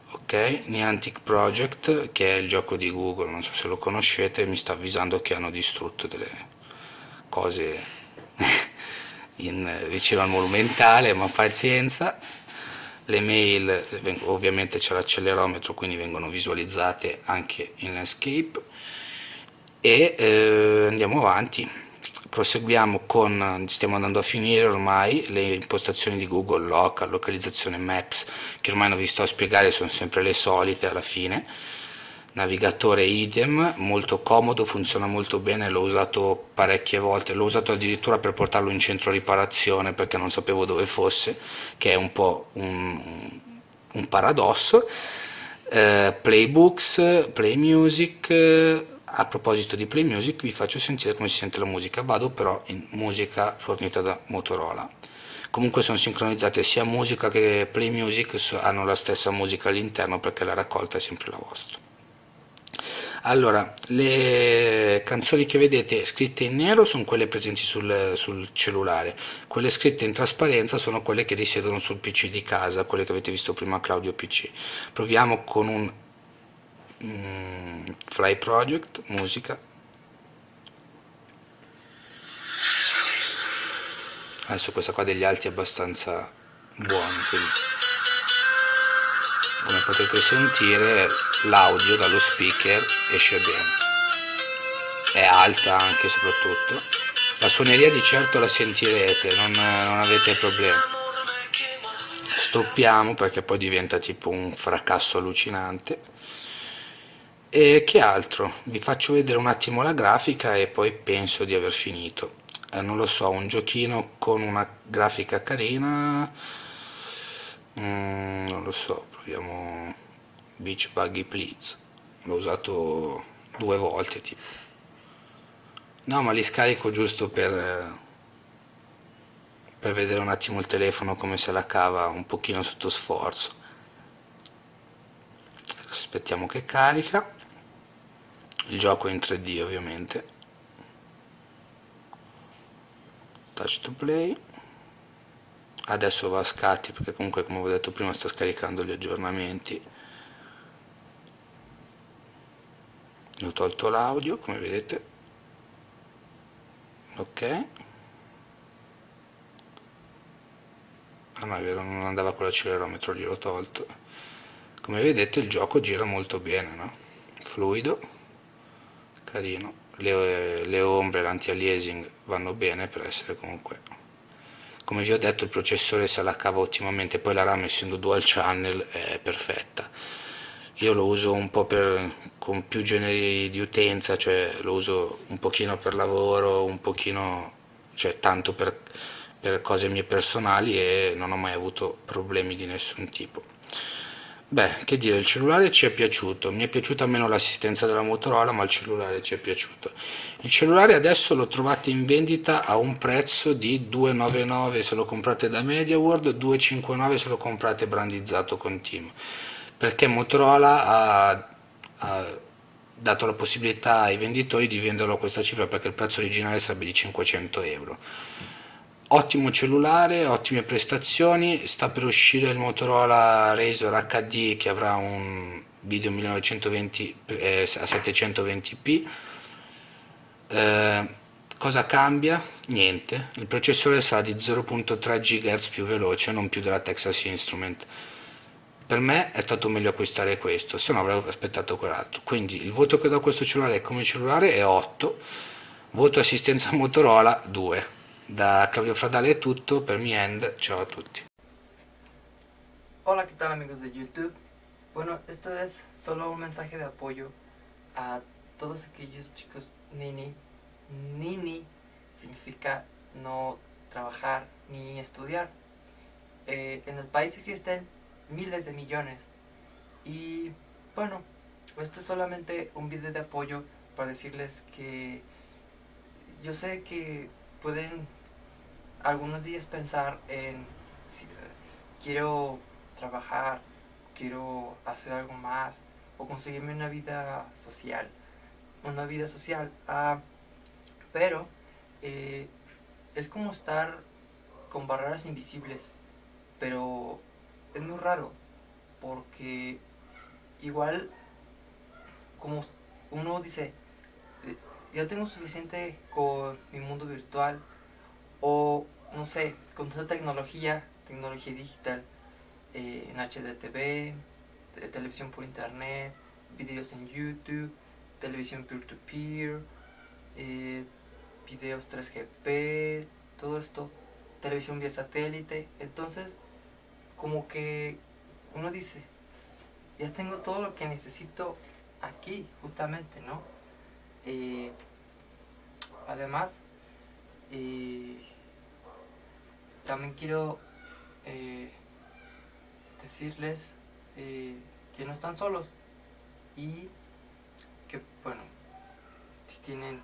ok. Niantic Project, che è il gioco di Google, non so se lo conoscete, mi sta avvisando che hanno distrutto delle cose vicino al Monumentale, ma pazienza. Le mail, ovviamente c'è l'accelerometro, quindi vengono visualizzate anche in landscape. E andiamo avanti, proseguiamo stiamo andando a finire ormai le impostazioni di Google, Local, localizzazione Maps, che ormai non vi sto a spiegare, sono sempre le solite alla fine. Navigatore idem, molto comodo, funziona molto bene, l'ho usato parecchie volte, l'ho usato addirittura per portarlo in centro riparazione perché non sapevo dove fosse, che è un po' un paradosso. Playbooks, Play Music. A proposito di Play Music vi faccio sentire come si sente la musica, vado però in musica fornita da Motorola. Comunque sono sincronizzate sia musica che Play Music, hanno la stessa musica all'interno perché la raccolta è sempre la vostra. Allora, le canzoni che vedete scritte in nero sono quelle presenti sul cellulare, quelle scritte in trasparenza sono quelle che risiedono sul PC di casa, quelle che avete visto prima Claudio PC. Proviamo con un Fly Project, musica. Adesso questa qua degli alti è abbastanza buoni, quindi come potete sentire l'audio dallo speaker esce bene, è alta anche soprattutto, la suoneria di certo la sentirete, non avete problemi. Stoppiamo perché poi diventa tipo un fracasso allucinante. E che altro? Vi faccio vedere un attimo la grafica e poi penso di aver finito. Non lo so, un giochino con una grafica carina, non lo so, proviamo Beach Buggy Please, l'ho usato 2 volte tipo. No, ma li scarico giusto per vedere un attimo il telefono come se la cava un pochino sotto sforzo. Aspettiamo che carica. Il gioco è in 3D ovviamente. Touch to play. Adesso va a scatti perché comunque, come vi ho detto prima, sta scaricando gli aggiornamenti. Ho tolto l'audio, come vedete. Ok. Ah no, è vero, non andava con l'accelerometro, gliel'ho tolto. Come vedete il gioco gira molto bene, no? Fluido, carino. Le ombre, l'anti-aliasing vanno bene per essere comunque, come vi ho detto, il processore se la cava ottimamente, poi la RAM essendo dual channel è perfetta. Io lo uso un po' con più generi di utenza, cioè lo uso un pochino per lavoro, un pochino, cioè tanto per cose mie personali, e non ho mai avuto problemi di nessun tipo. Beh, che dire, il cellulare ci è piaciuto, mi è piaciuta meno l'assistenza della Motorola, ma il cellulare ci è piaciuto. Il cellulare adesso lo trovate in vendita a un prezzo di 2,99 se lo comprate da MediaWorld, 2,59 se lo comprate brandizzato con Team, perché Motorola ha dato la possibilità ai venditori di venderlo a questa cifra, perché il prezzo originale sarebbe di 500 euro. Ottimo cellulare, ottime prestazioni, sta per uscire il Motorola RAZR HD che avrà un video 1920 a 720p. Cosa cambia? Niente, il processore sarà di 0.3 GHz più veloce, non più della Texas Instrument. Per me è stato meglio acquistare questo, se no avrei aspettato quell'altro. Quindi il voto che do a questo cellulare come cellulare è 8, voto assistenza Motorola 2. Da Claudio Fradale è tutto, per mi end, ciao a tutti. Hola, ¿qué tal amigos de YouTube? Bueno, esto es solo un mensaje de apoyo a todos aquellos chicos nini Nini significa no trabajar ni estudiar. En el país existen miles de millones. Y bueno, esto es solamente un video de apoyo para decirles que yo sé que pueden algunos días pensar en si quiero trabajar, quiero hacer algo más o conseguirme una vida social. Pero es como estar con barreras invisibles, pero es muy raro porque igual como uno dice, yo tengo suficiente con mi mundo virtual o no sé, con toda tecnología digital, en HDTV, televisión por internet, videos en YouTube, televisión peer-to-peer, videos 3GP, todo esto, televisión vía satélite. Entonces, como que uno dice, ya tengo todo lo que necesito aquí, justamente, ¿no? Además, también quiero decirles que no están solos y que, bueno, si tienen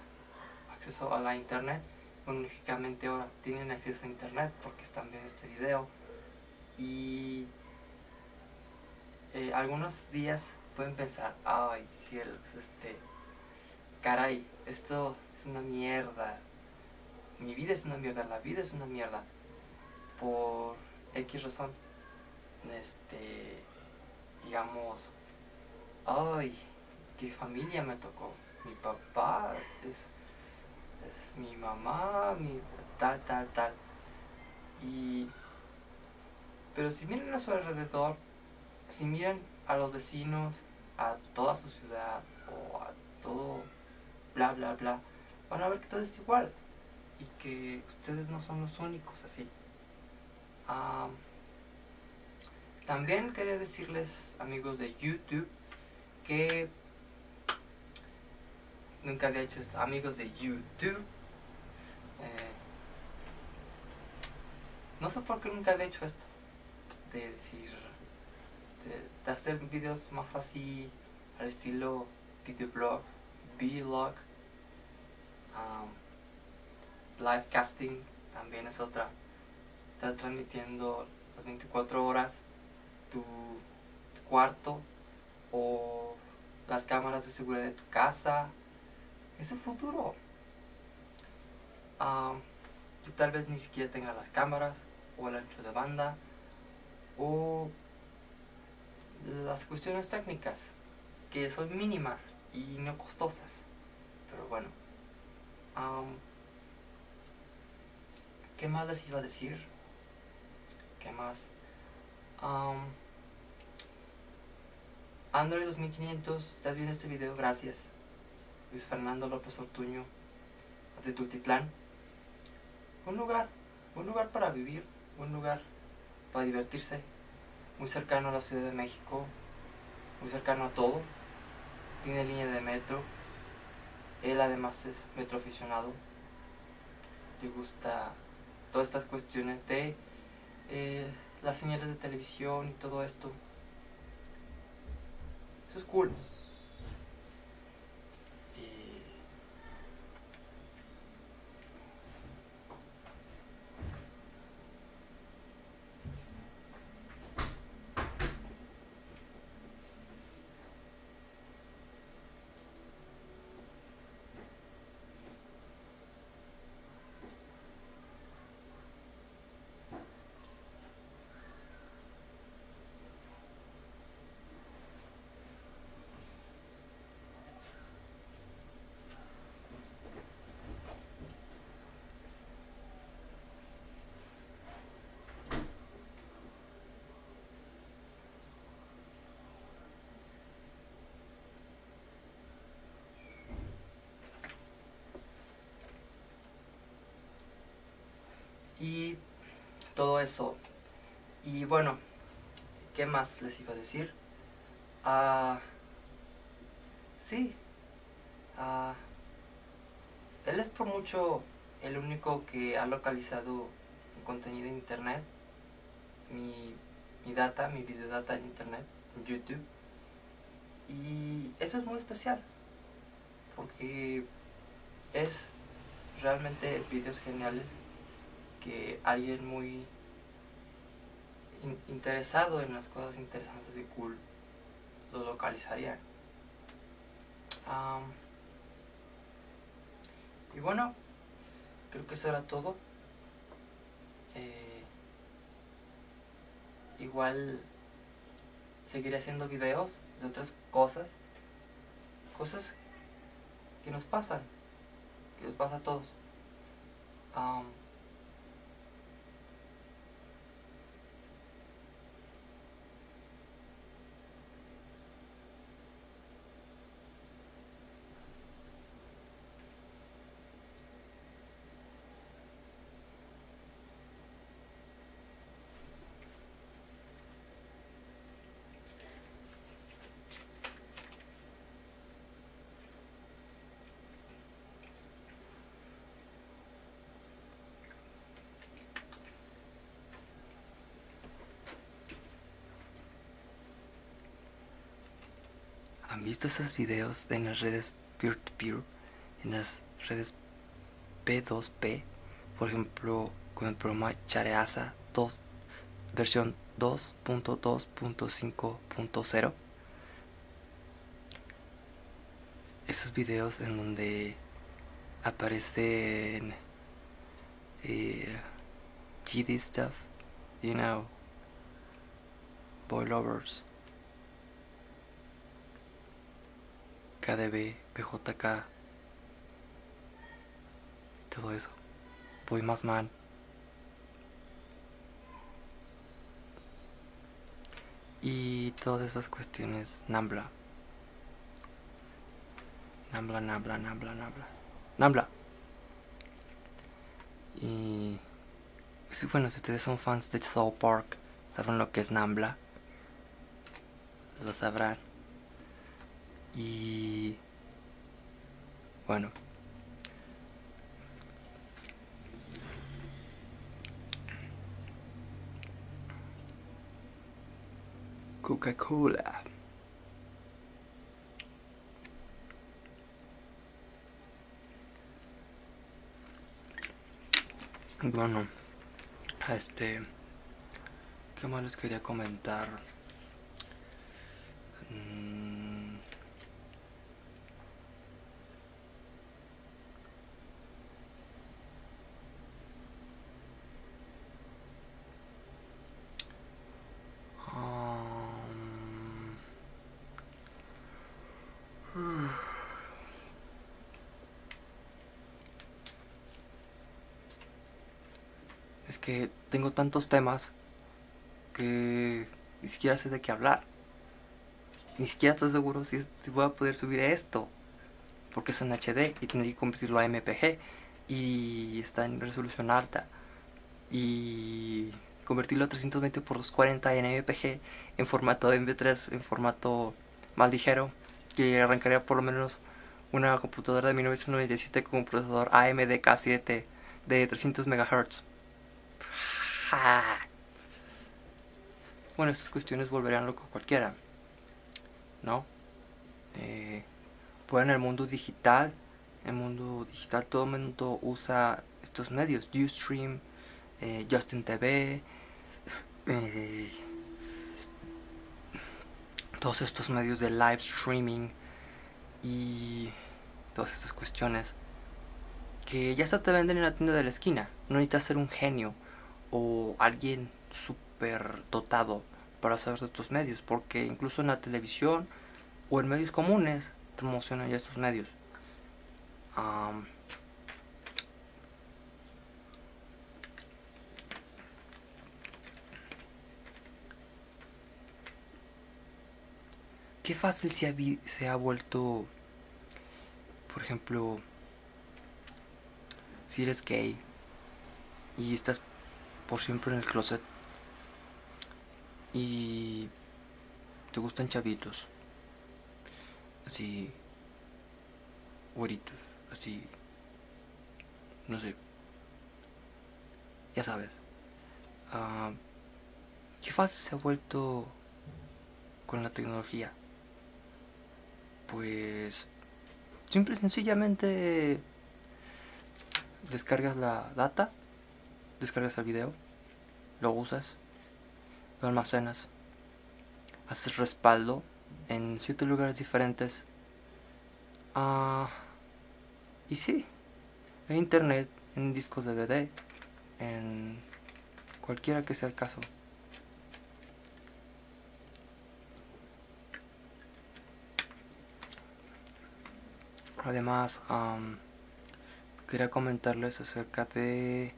acceso a la internet, bueno, lógicamente ahora tienen acceso a internet porque están viendo este video y algunos días pueden pensar, ay cielos, caray, esto es una mierda, mi vida es una mierda, la vida es una mierda por X razón. Digamos, ay, qué familia me tocó, mi papá es mi mamá, mi tal. Pero si miran a su alrededor, si miran a los vecinos, a toda su ciudad o a todo bla bla bla, van a ver que todo es igual y que ustedes no son los únicos así. También quería decirles, amigos de YouTube, que nunca había hecho esto. Amigos de YouTube, no sé por qué nunca había hecho esto. De decir, de hacer videos más así, al estilo videoblog, vlog, livecasting también es otra. Estar transmitiendo las 24 horas tu cuarto o las cámaras de seguridad de tu casa. Es el futuro. Tú tal vez ni siquiera tengas las cámaras o el ancho de banda o las cuestiones técnicas que son mínimas y no costosas, pero bueno. ¿Qué más les iba a decir? ¿Qué más? Android 2500, estás viendo este video, gracias. Luis Fernando López Ortuño, de Tultitlán. Un lugar para vivir, un lugar para divertirse, muy cercano a la Ciudad de México, muy cercano a todo. Tiene línea de metro. Él además es metro aficionado. Le gusta todas estas cuestiones de las señales de televisión y todo esto. Eso es cool. Y todo eso. Y bueno, ¿qué más les iba a decir? Sí. El por mucho el único que ha localizado mi contenido en internet, mi data, mi videodata en internet, en YouTube. Y eso es muy especial, porque es realmente videos geniales que alguien muy interesado en las cosas interesantes y cool lo localizaría. Y bueno, creo que eso era todo. Igual seguiré haciendo videos de otras cosas que nos pasan, que nos pasa a todos. ¿Han visto esos videos en las redes peer-to-peer? En las redes P2P, por ejemplo, con el programa RAZR 2, versión 2.2.5.0. Esos videos en donde aparecen GD stuff, you know, boy lovers, KDB, PJK, todo eso, Boy Más Man. Y todas esas cuestiones, Nambla. Y bueno, si ustedes son fans de South Park, saben lo que es Nambla, lo sabrán. Y bueno, Coca-Cola. Bueno, ¿qué más les quería comentar? Es que tengo tantos temas que ni siquiera sé de qué hablar. Ni siquiera estoy seguro si voy a poder subir esto, porque es en HD y tendré que convertirlo a MPG y está en resolución alta, y convertirlo a 320 por 240 en MPG en formato MP3, en formato más ligero, que arrancaría por lo menos una computadora de 1997 con un procesador AMD K7 de 300 MHz. Bueno, estas cuestiones volverían loco a cualquiera, ¿no? Pues en el mundo digital todo el mundo usa estos medios, Ustream, Justin TV, todos estos medios de live streaming y todas estas cuestiones que ya hasta te venden en la tienda de la esquina. No necesitas ser un genio o alguien súper dotado para saber de estos medios, porque incluso en la televisión o en medios comunes promocionan ya estos medios. Qué fácil se ha vuelto, por ejemplo, si eres gay y estás por siempre en el closet y te gustan chavitos, así, güeritos, así, no sé, ya sabes, qué fácil se ha vuelto con la tecnología. Pues simple y sencillamente descargas la data, descargas el video, lo usas, lo almacenas, haces respaldo en 7 lugares diferentes. Y sí, en internet, en discos DVD, en cualquiera que sea el caso. Además, quería comentarles acerca de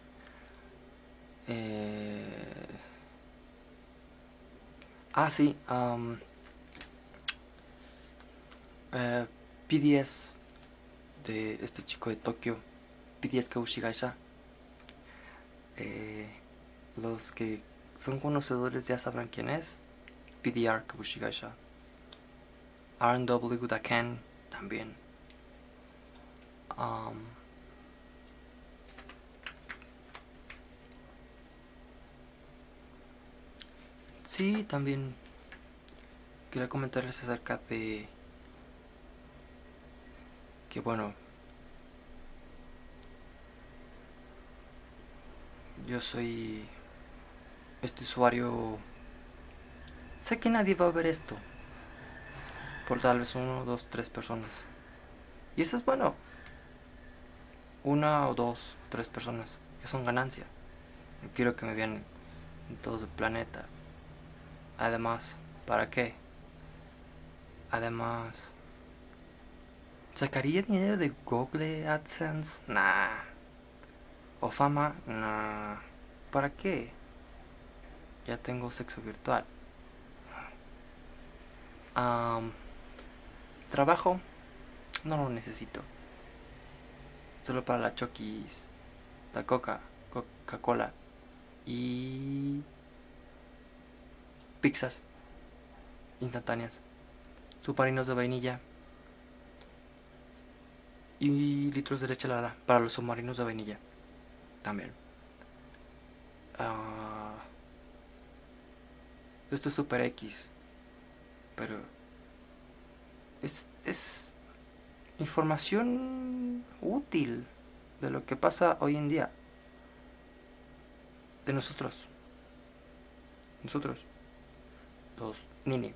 sí, PDS de este chico de Tokio, PDS Kaushigaisha. Los que son conocedores ya sabrán quién es. PDR Kaushigaisha. R&W Daken también. Sí, también quería comentarles acerca de que, bueno, yo soy este usuario. Sé que nadie va a ver esto, por tal vez 1, 2, 3 personas, y eso es bueno. 1 o 2 o 3 personas, que son ganancia. No quiero que me vean en todo el planeta. Además, ¿para qué? Además, ¿sacaría dinero de Google AdSense? Nah. ¿O fama? Nah. ¿Para qué? Ya tengo sexo virtual. Trabajo, no lo necesito. Solo para la Chokis, la Coca-Cola y pizzas instantáneas, submarinos de vainilla y litros de leche helada para los submarinos de vainilla también. Esto es super X, pero es información útil de lo que pasa hoy en día, de nosotros, los nini.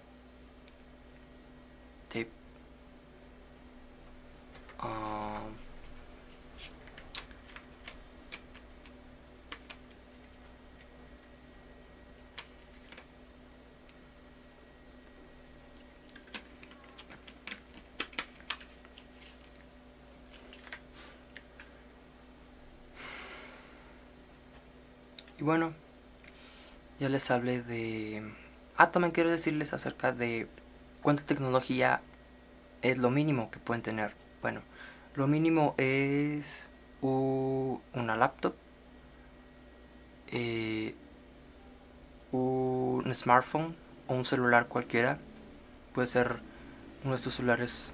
Sí. Y bueno, ya les hablé de... también quiero decirles acerca de cuánta tecnología es lo mínimo que pueden tener. Bueno, lo mínimo es una laptop, un smartphone o un celular cualquiera. Puede ser uno de estos celulares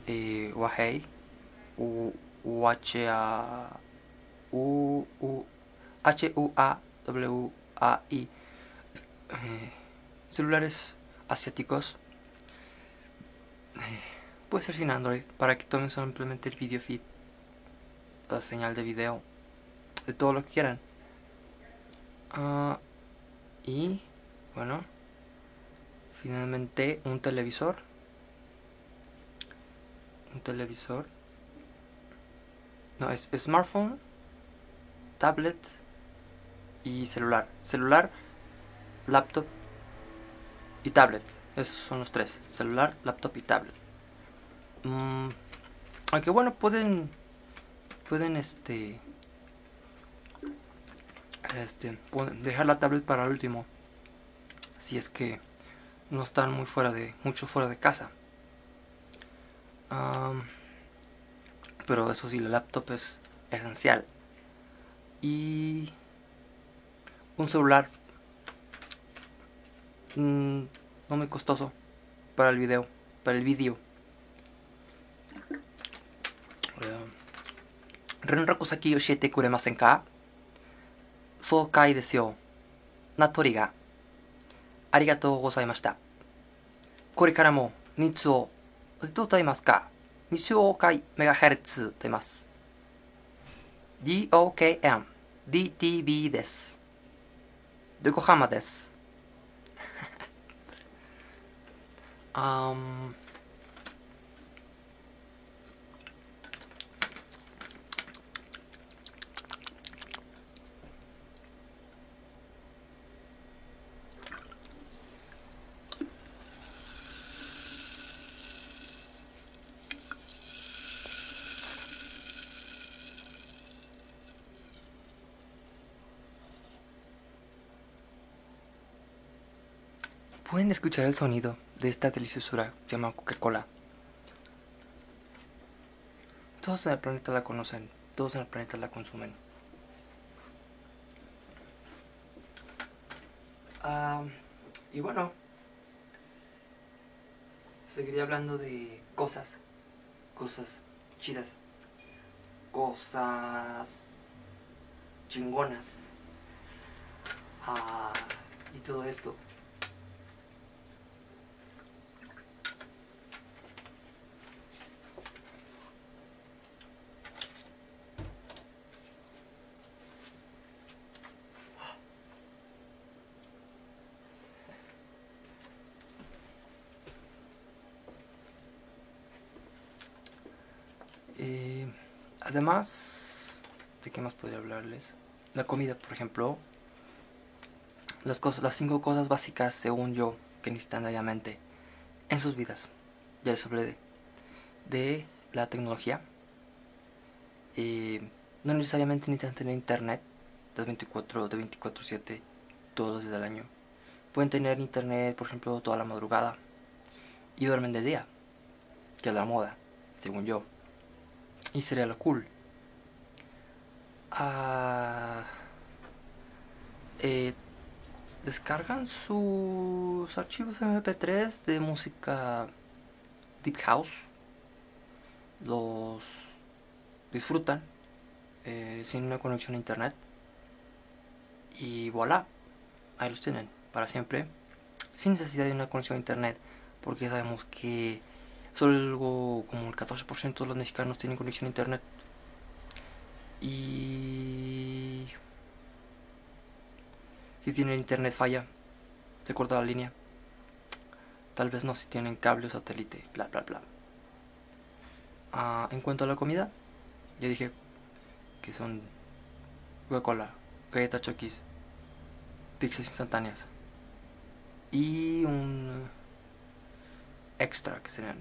Huawei HUAWI, celulares asiáticos. Puede ser sin Android, para que tomen simplemente el video feed, la señal de video, de todo lo que quieran. Y bueno, finalmente un televisor. No, es smartphone, tablet y celular. Celular, laptop y tablet. Esos son los tres: celular, laptop y tablet. Aunque bueno, pueden dejar la tablet para el último, si es que no están mucho fuera de casa. Pero eso sí, la laptop es esencial. Y un celular no muy costoso para el video. 連絡先教えてくれませんか？そうかいですよ。な鳥が。ありがとうございました。これからもニーツをどうと言いますか？西欧海メガヘルツと言います。DOKM DTB です。横浜です。Pueden escuchar el sonido de esta deliciosura que se llama Coca-Cola. Todos en el planeta la conocen, todos en el planeta la consumen. Y bueno, seguiría hablando de cosas chidas, cosas chingonas, y todo esto. Además, ¿de qué más podría hablarles? La comida, por ejemplo. Las 5 cosas básicas, según yo, que necesitan diariamente en sus vidas. Ya les hablé de la tecnología. No necesariamente necesitan tener internet de 24/7 todos los días del año. Pueden tener internet, por ejemplo, toda la madrugada y duermen de día, que es la moda, según yo. Y sería lo cool. Descargan sus archivos MP3 de música Deep House. Los disfrutan sin una conexión a internet. Y voilà, ahí los tienen para siempre, sin necesidad de una conexión a internet, porque sabemos que solo algo como el 14% de los mexicanos tienen conexión a internet. Y si tienen internet falla, se corta la línea. Tal vez no si tienen cable o satélite, bla bla bla. En cuanto a la comida, ya dije que son Coca-Cola, galletas Chokis, pizzas instantáneas y un extra que serían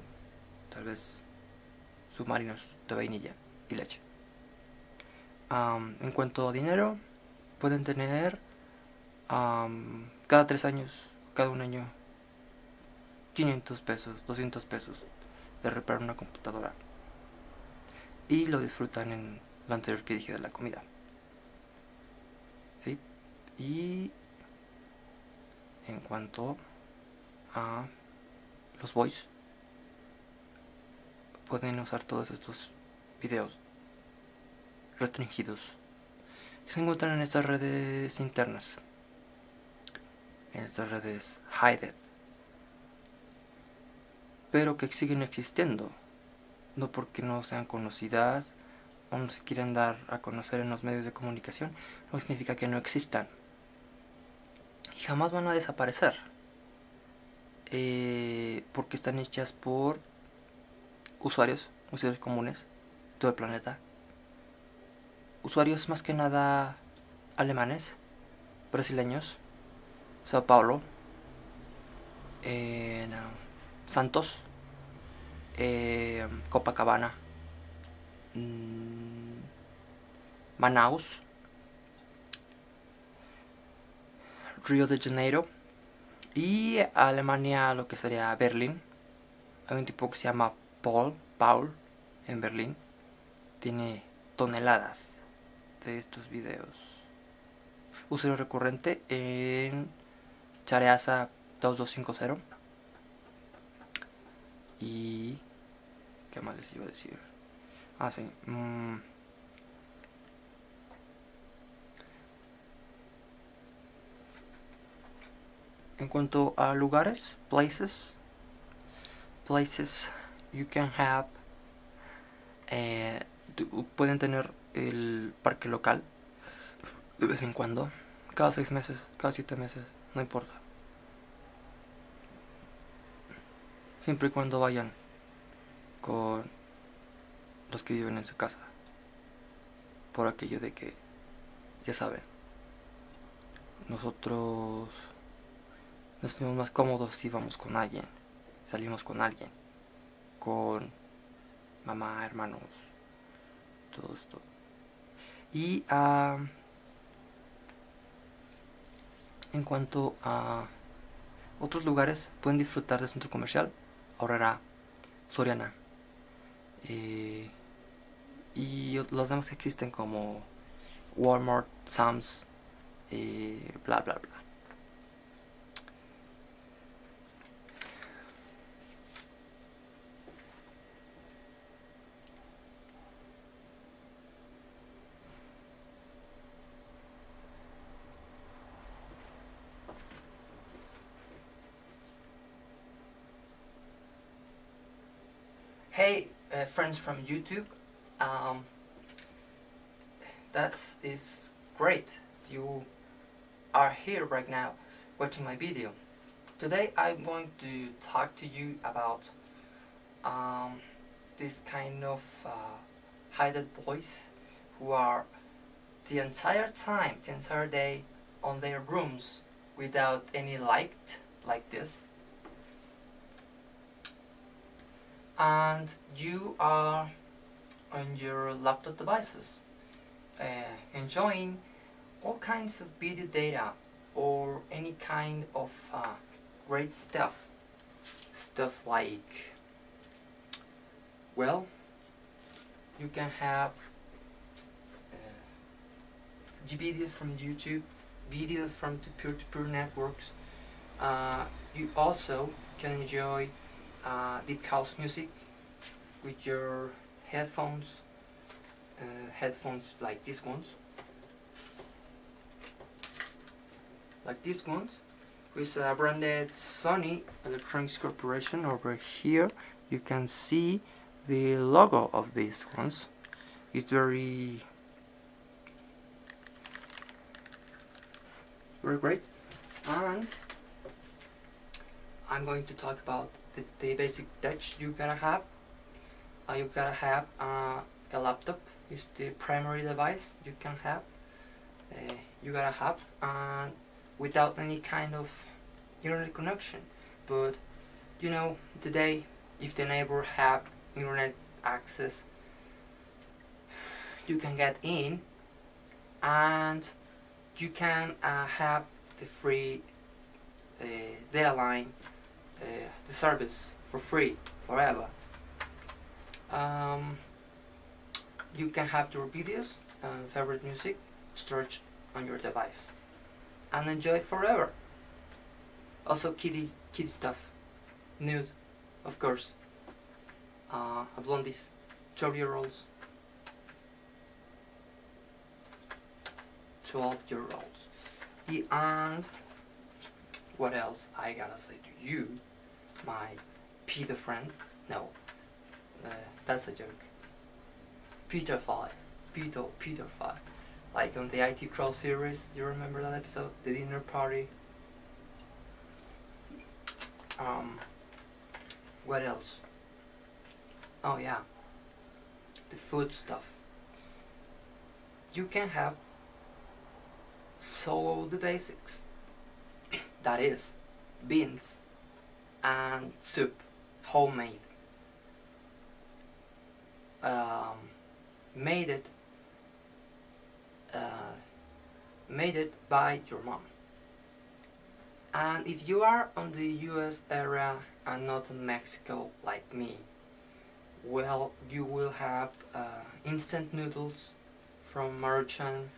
tal vez submarinos de vainilla y leche. En cuanto a dinero, pueden tener cada 3 años, cada un año, 500 pesos, 200 pesos de reparar una computadora. Y lo disfrutan en lo anterior que dije de la comida. ¿Sí? Y en cuanto a los boys, pueden usar todos estos videos restringidos que se encuentran en estas redes internas, en estas redes hidden, pero que siguen existiendo, no porque no sean conocidas o no se quieren dar a conocer en los medios de comunicación, no significa que no existan y jamás van a desaparecer, porque están hechas por usuarios comunes de todo el planeta, usuarios más que nada alemanes, brasileños, Sao Paulo, Santos, Copacabana, Manaus, Río de Janeiro y Alemania, lo que sería Berlín. Hay un tipo que se llama Paul en Berlín, tiene toneladas de estos videos. Usuario recurrente en Chareaza 2250. Y ¿qué más les iba a decir? Sí. En cuanto a lugares, places, you can have, pueden tener el parque local de vez en cuando, cada 6 meses, cada 7 meses, no importa. Siempre y cuando vayan con los que viven en su casa. Por aquello de que, ya saben, nosotros nos sentimos más cómodos si vamos con alguien, salimos con alguien, con mamá, hermanos, todo esto. Y en cuanto a otros lugares, pueden disfrutar del centro comercial Aurrera, Soriana, y los demás que existen como Walmart, Sam's, bla bla bla. Hey, friends from YouTube, it's great you are here right now watching my video. Today I'm going to talk to you about this kind of hidden boys who are the entire day on their rooms without any light like this. And you are on your laptop devices enjoying all kinds of video data or any kind of great stuff like, well, you can have videos from YouTube, videos from the peer-to-peer networks. You also can enjoy deep house music with your headphones like these ones, with a branded Sony Electronics Corporation. Over here you can see the logo of these ones. It's very great, and I'm going to talk about the basic touch you gotta have. You gotta have a laptop. Is the primary device you can have. You gotta have without any kind of internet connection. But you know, today, if the neighbor have internet access, you can get in and you can have the free data line, the service for free forever. You can have your videos and favorite music stored on your device and enjoy forever. Also kid stuff, nude, of course, blondies, 12-year-olds, 12-year-olds. And what else I gotta say to you, my Peter friend? No, that's a joke. Peter5, like on the IT Crow series. You remember that episode, the dinner party? What else? Oh yeah, the food stuff. You can have solo the basics. That is, beans and soup, homemade. Made it by your mom. And if you are on the US area and not in Mexico like me, well, you will have instant noodles from Maruchan.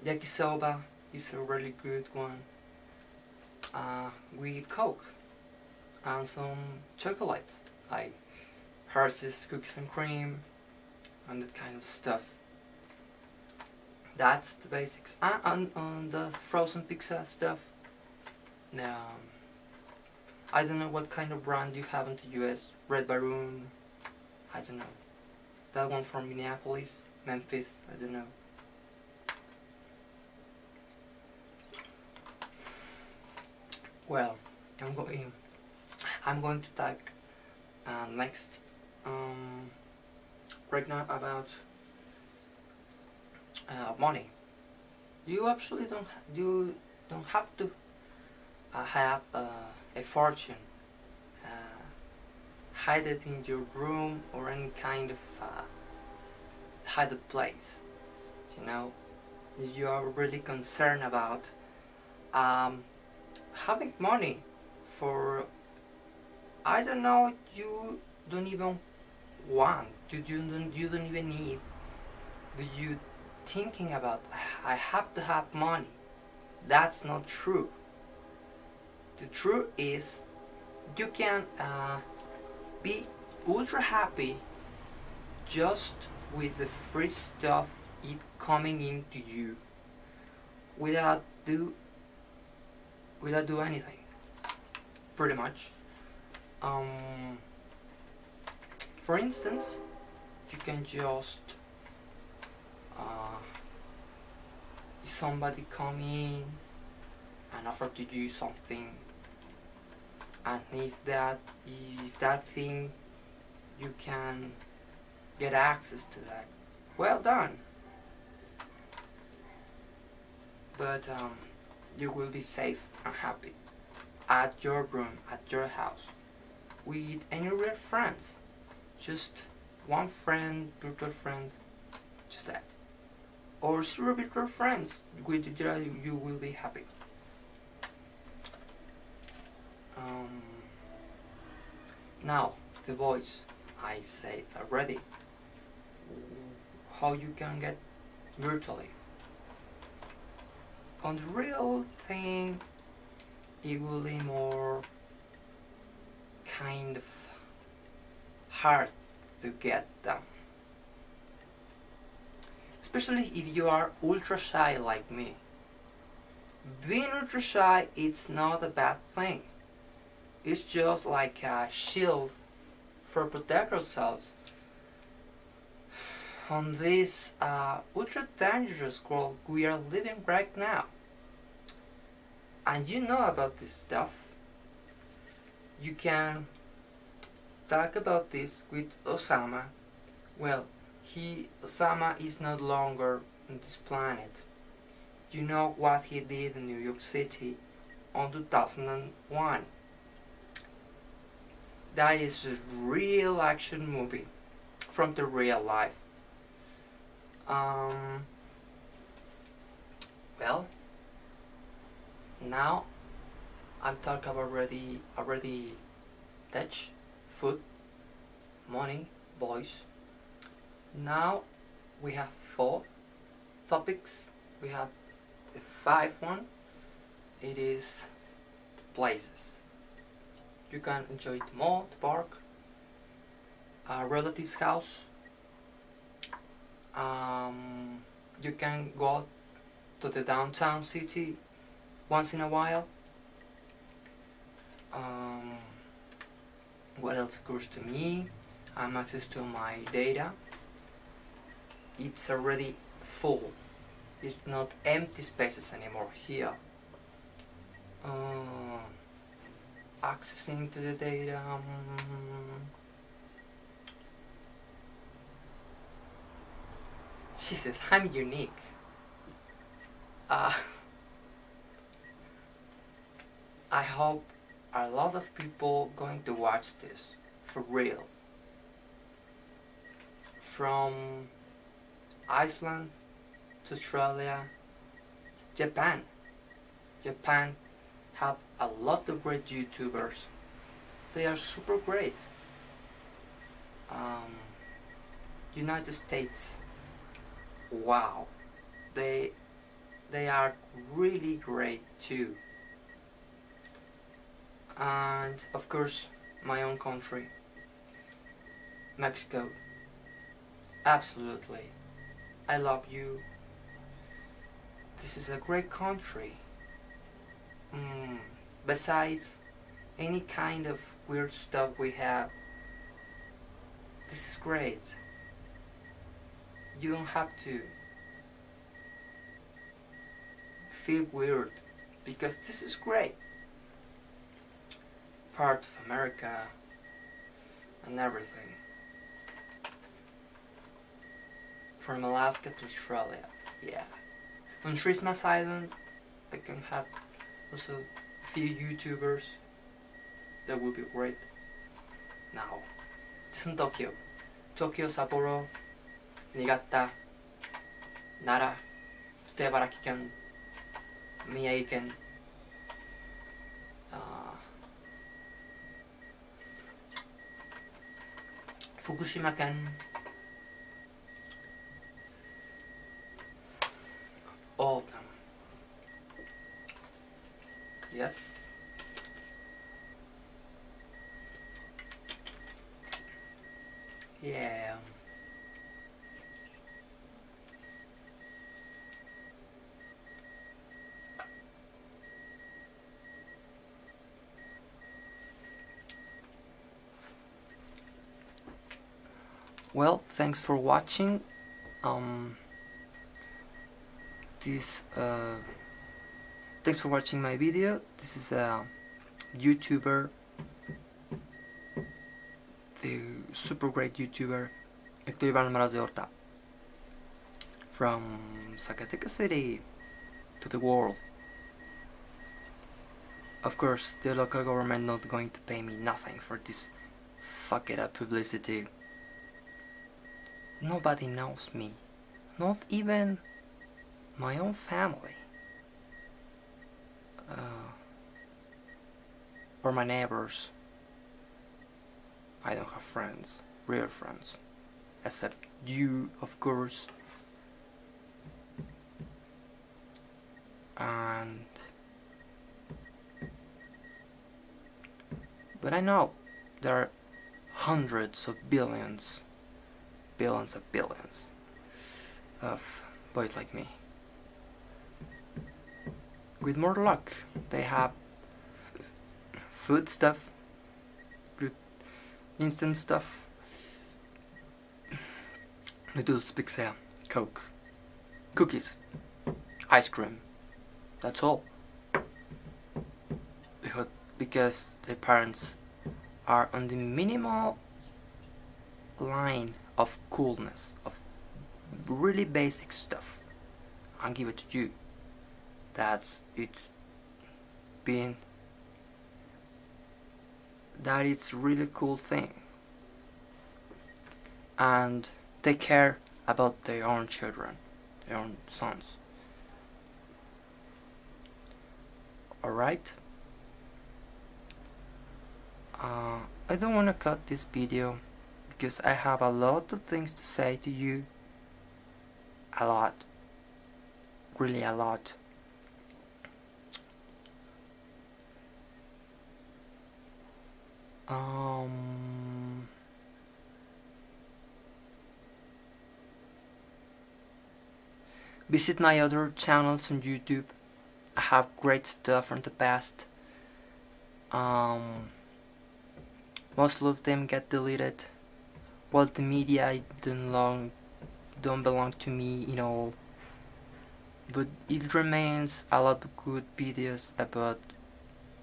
Yakisoba is a really good one, with Coke and some chocolate like Hershey's cookies and cream and that kind of stuff. That's the basics. And on the frozen pizza stuff, I don't know what kind of brand you have in the US. Red Baron, I don't know. That one from Minneapolis, Memphis, I don't know. Well, I'm going to talk next right now about money. You actually don't have to have a fortune. Hide it in your room or any kind of hidden place. You know, you are really concerned about having money for, I don't know, you don't even want, you don't even need, but you thinking about, I have to have money. That's not true. The truth is, you can be ultra happy just with the free stuff it coming into you without do anything, pretty much. For instance, you can just somebody come in and offer to you something, and if that thing you can get access to that, well done. But you will be safe and happy at your room, at your house, with any real friends. Just one friend, virtual friends, just that. Or zero virtual friends, with you will be happy. Now, the voice, I say already, how you can get virtually. On the real thing, it will be more kind of hard to get them. Especially if you are ultra shy like me. Being ultra shy, it's not a bad thing. It's just like a shield for protect ourselves on this ultra dangerous world we are living right now. And you know about this stuff. You can talk about this with Osama. Well, Osama is no longer on this planet. You know what he did in New York City on 2001. That is a real action movie from the real life. Well, now I'm talking about already touch, food, money, boys. Now we have 4 topics. We have the 5th one. It is the places. You can enjoy the mall, the park, a relative's house. You can go to the downtown city once in a while. What else occurs to me? I have access to my data. It's already full. It's not empty spaces anymore here. Accessing to the data. Jesus, I'm unique. I hope a lot of people going to watch this for real. From Iceland to Australia, Japan. Japan have a lot of great YouTubers. They are super great. United States, wow, they are really great too. And of course, my own country, Mexico. Absolutely, I love you. This is a great country. besides any kind of weird stuff we have, this is great. You don't have to feel weird, because this is great. Part of America and everything. From Alaska to Australia, yeah. On Christmas Island, I can have also a few YouTubers. That would be great. Now, this is Tokyo. Tokyo, Sapporo, Niigata, Nara, Ibaraki-ken, Miyagi-ken, Fukushima-ken, all of them. Yes. Yeah. Well, thanks for watching. Thanks for watching my video. This is a YouTuber, the super great YouTuber HECTOR ALMARAZ from Zacatecas City to the world. Of course, the local government not going to pay me nothing for this fuck it up publicity. Nobody knows me, not even my own family, or my neighbors. I don't have friends, real friends, except you, of course. But I know there are hundreds of billions of boys like me. With more luck, they have food stuff, good instant stuff, noodles, pizza, Coke, cookies, ice cream. That's all. Because their parents are on the minimal line of coolness, of really basic stuff. I'll give it to you. That it's really cool thing. And take care about their own children, their own sons. Alright? I don't want to cut this video because I have a lot of things to say to you. A lot. Really a lot. Visit my other channels on YouTube. I have great stuff from the past. Most of them get deleted. Well, the media don't belong to me, you know. But it remains a lot of good videos about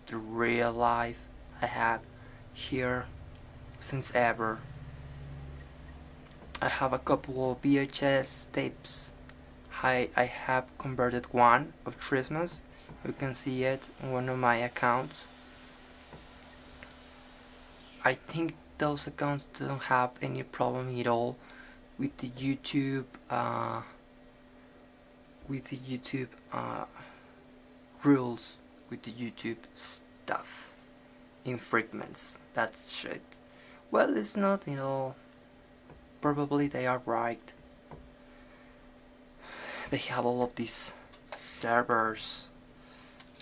the real life I have here since ever. I have a couple of VHS tapes. I have converted one of Christmas. You can see it on one of my accounts. I think those accounts don't have any problem at all with the YouTube rules, with the YouTube stuff, infringements, that shit. Well, it's not, you know. Probably they are right. They have all of these servers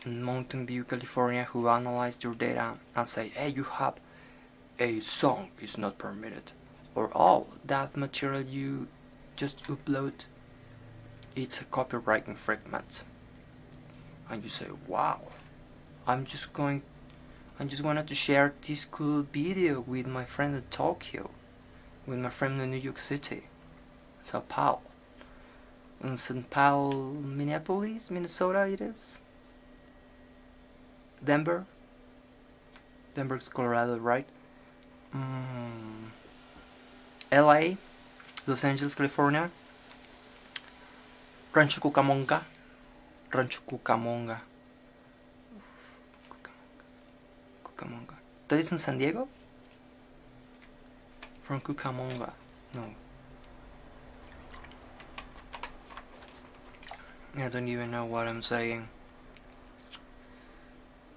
in Mountain View, California, who analyze your data and say, hey, you have a song is not permitted, or oh, that material you just upload, it's a copyright infringement. And you say, wow, I just wanted to share this cool video with my friend in Tokyo, with my friend in New York City, Sao Paulo, in St. Paul, Minneapolis, Minnesota it is, Denver, Colorado, right? LA, Los Angeles, California, Rancho Cucamonga. That is in San Diego? From Cucamonga. No. I don't even know what I'm saying.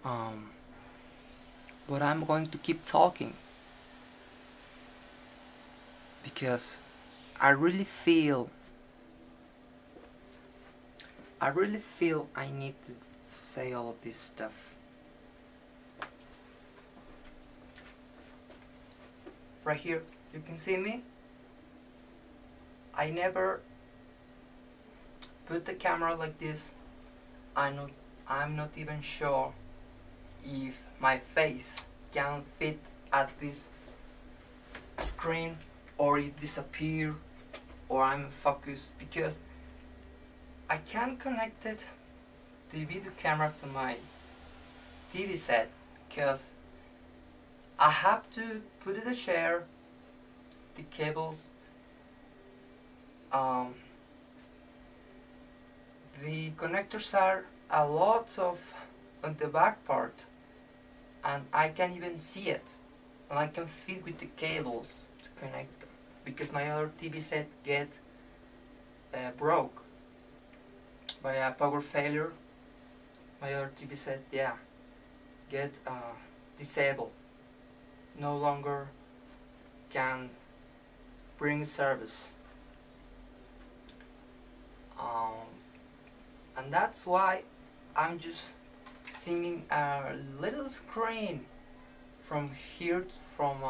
But I'm going to keep talking, because I really feel I need to say all of this stuff. Right here, you can see me. I never put the camera like this. I'm not even sure if my face can fit at this screen, or it disappear, or I'm focused, because I can't connect the video camera to my TV set, because I have to put it in a chair, the cables, the connectors are a lot of on the back part, and I can't even see it, and I can fit with the cables to connect them, because my other TV set get broke by a power failure. My other TV set, yeah, get disabled, no longer can bring service, and that's why I'm just singing a little screen from here, from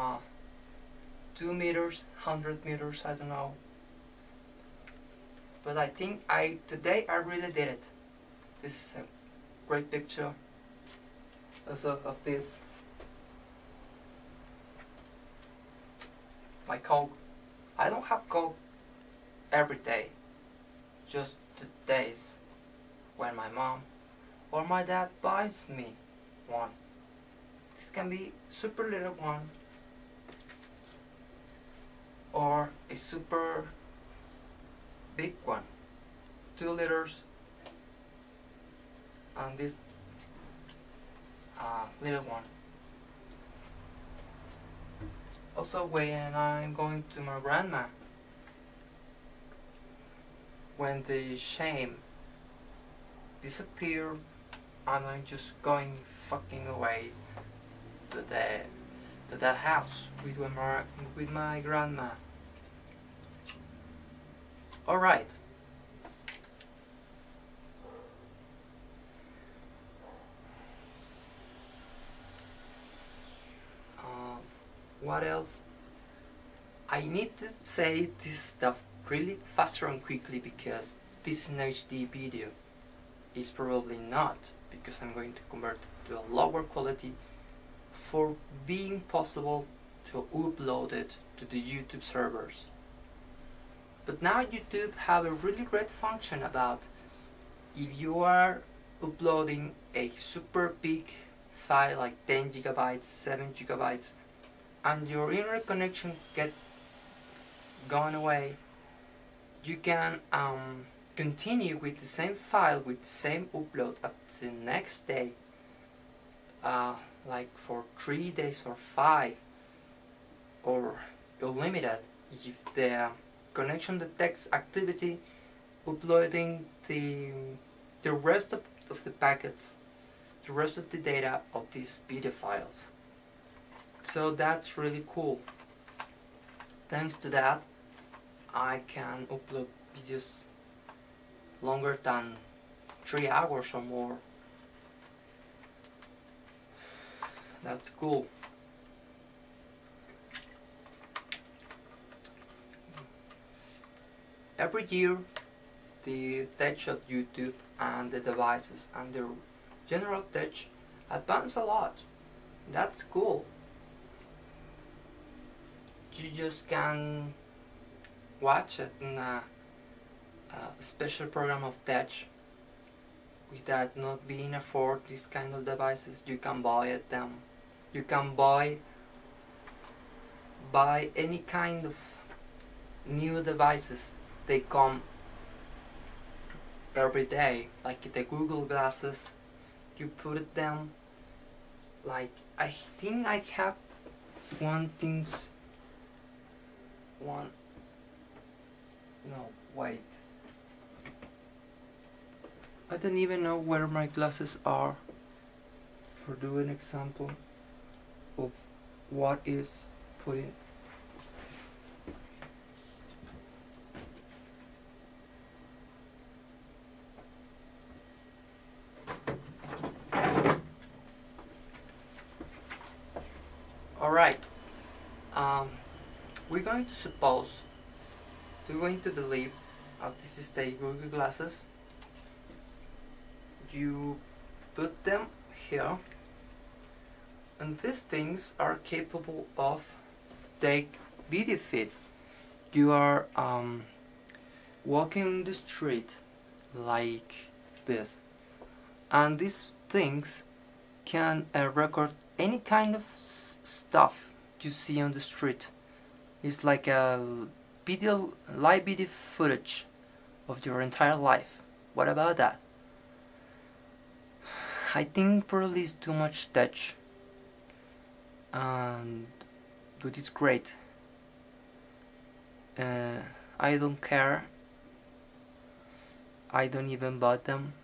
2 meters, 100 meters, I don't know. But I think today I really did it. This is a great picture also of this. My Coke. I don't have Coke every day, just the days when my mom or my dad buys me one. This can be super little one, or a super big one, 2 liters, and this little one. Also, when I'm going to my grandma, when the shame disappear, and I'm just going fucking away to that house with my grandma. All right. What else? I need to say this stuff really faster and quickly, because this is an HD video. It's probably not, because I'm going to convert it to a lower quality for being possible to upload it to the YouTube servers. But now YouTube have a really great function about if you are uploading a super big file like 10 gigabytes, 7 gigabytes, and your internet connection get gone away, you can continue with the same file, with the same upload at the next day, like for 3 days or 5, or unlimited if the connection detects activity, uploading the rest of the packets, the rest of the data of these video files. So that's really cool. Thanks to that, I can upload videos longer than 3 hours or more. That's cool. Every year, the tech of YouTube and the devices and the general tech advanced a lot. That's cool. You just can watch it in a special program of touch without not being afford these kind of devices. You can buy it them. You can buy any kind of new devices. They come every day, like the Google glasses. You put it down. Like I think I have one. No, wait. I don't even know where my glasses are. For doing an example of what is putting. Alright, we're going to suppose, we're going to believe this is the Google glasses. You put them here, and these things are capable of take video feed. You are walking on the street like this, and these things can record any kind of stuff you see on the street. It's like a live video footage of your entire life. What about that? I think probably it's too much touch, but it's great. I don't care. I don't even buy them.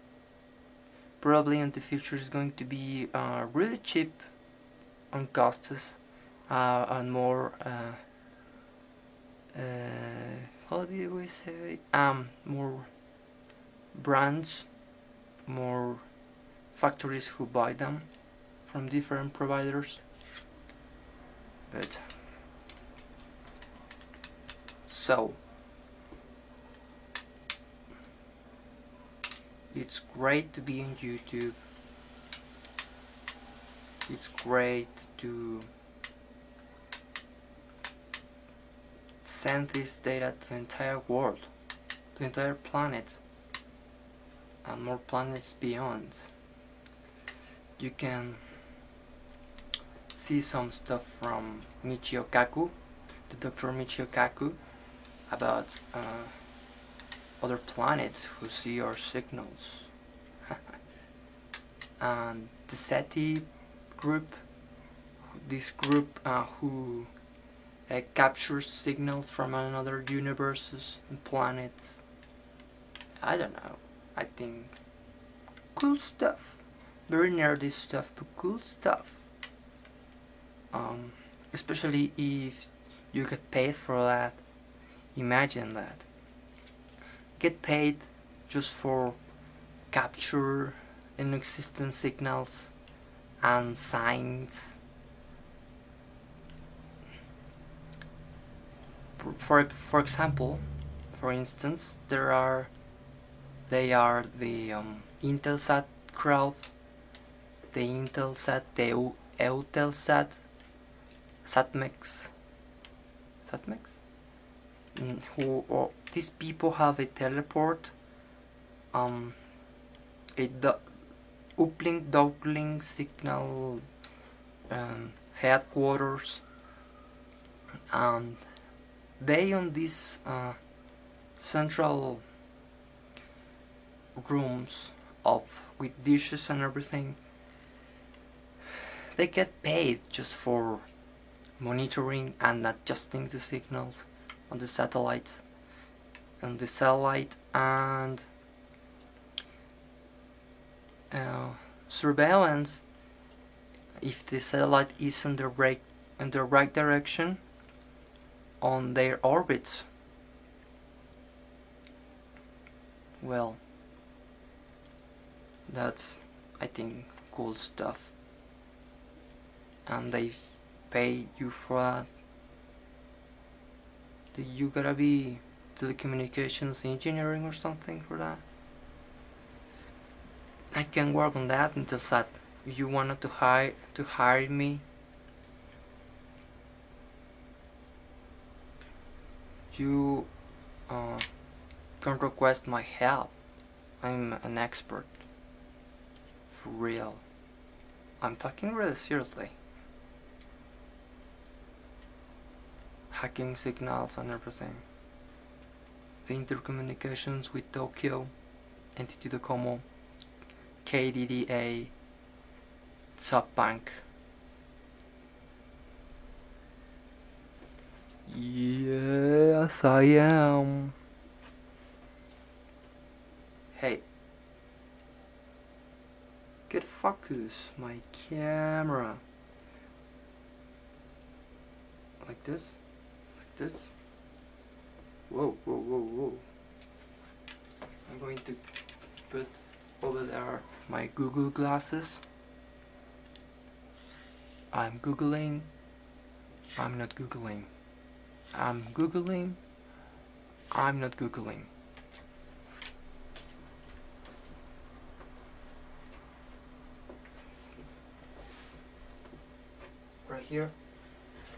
Probably in the future it's going to be really cheap on costs and more how do we say more brands, more factories who buy them from different providers. But so it's great to be on YouTube. It's great to send this data to the entire world, to the entire planet, and more planets beyond. You can see some stuff from Michio Kaku, the Dr. Michio Kaku, about other planets who see our signals. And the SETI group, this group who captures signals from another universes and planets. I don't know, I think cool stuff. Very nerdy stuff, but cool stuff. Especially if you get paid for that. Imagine that. Get paid just for capture inexistent signals and signs. For example, for instance, they are the Intelsat crowd, the Intelsat, the Eutelsat, Satmex, who these people have a teleport, a uplink downlink signal headquarters, and they on these central rooms with dishes and everything, they get paid just for monitoring and adjusting the signals on the satellites, and surveillance if the satellite is in the right direction on their orbits. Well, that's, I think, cool stuff, and they pay you for that. You gotta be telecommunications engineering or something for that. I can work on that until SAT. you wanted to hire me, you can request my help. I'm an expert. For real. I'm talking really seriously. Hacking signals and everything. The intercommunications with Tokyo, NTT Docomo, KDDA, SoftBank. Yes, I am. Hey, get focus my camera. Like this, like this. Whoa, whoa, whoa, whoa. I'm going to put over there my Google glasses. I'm Googling. I'm not Googling. I'm Googling. I'm not Googling. Right here.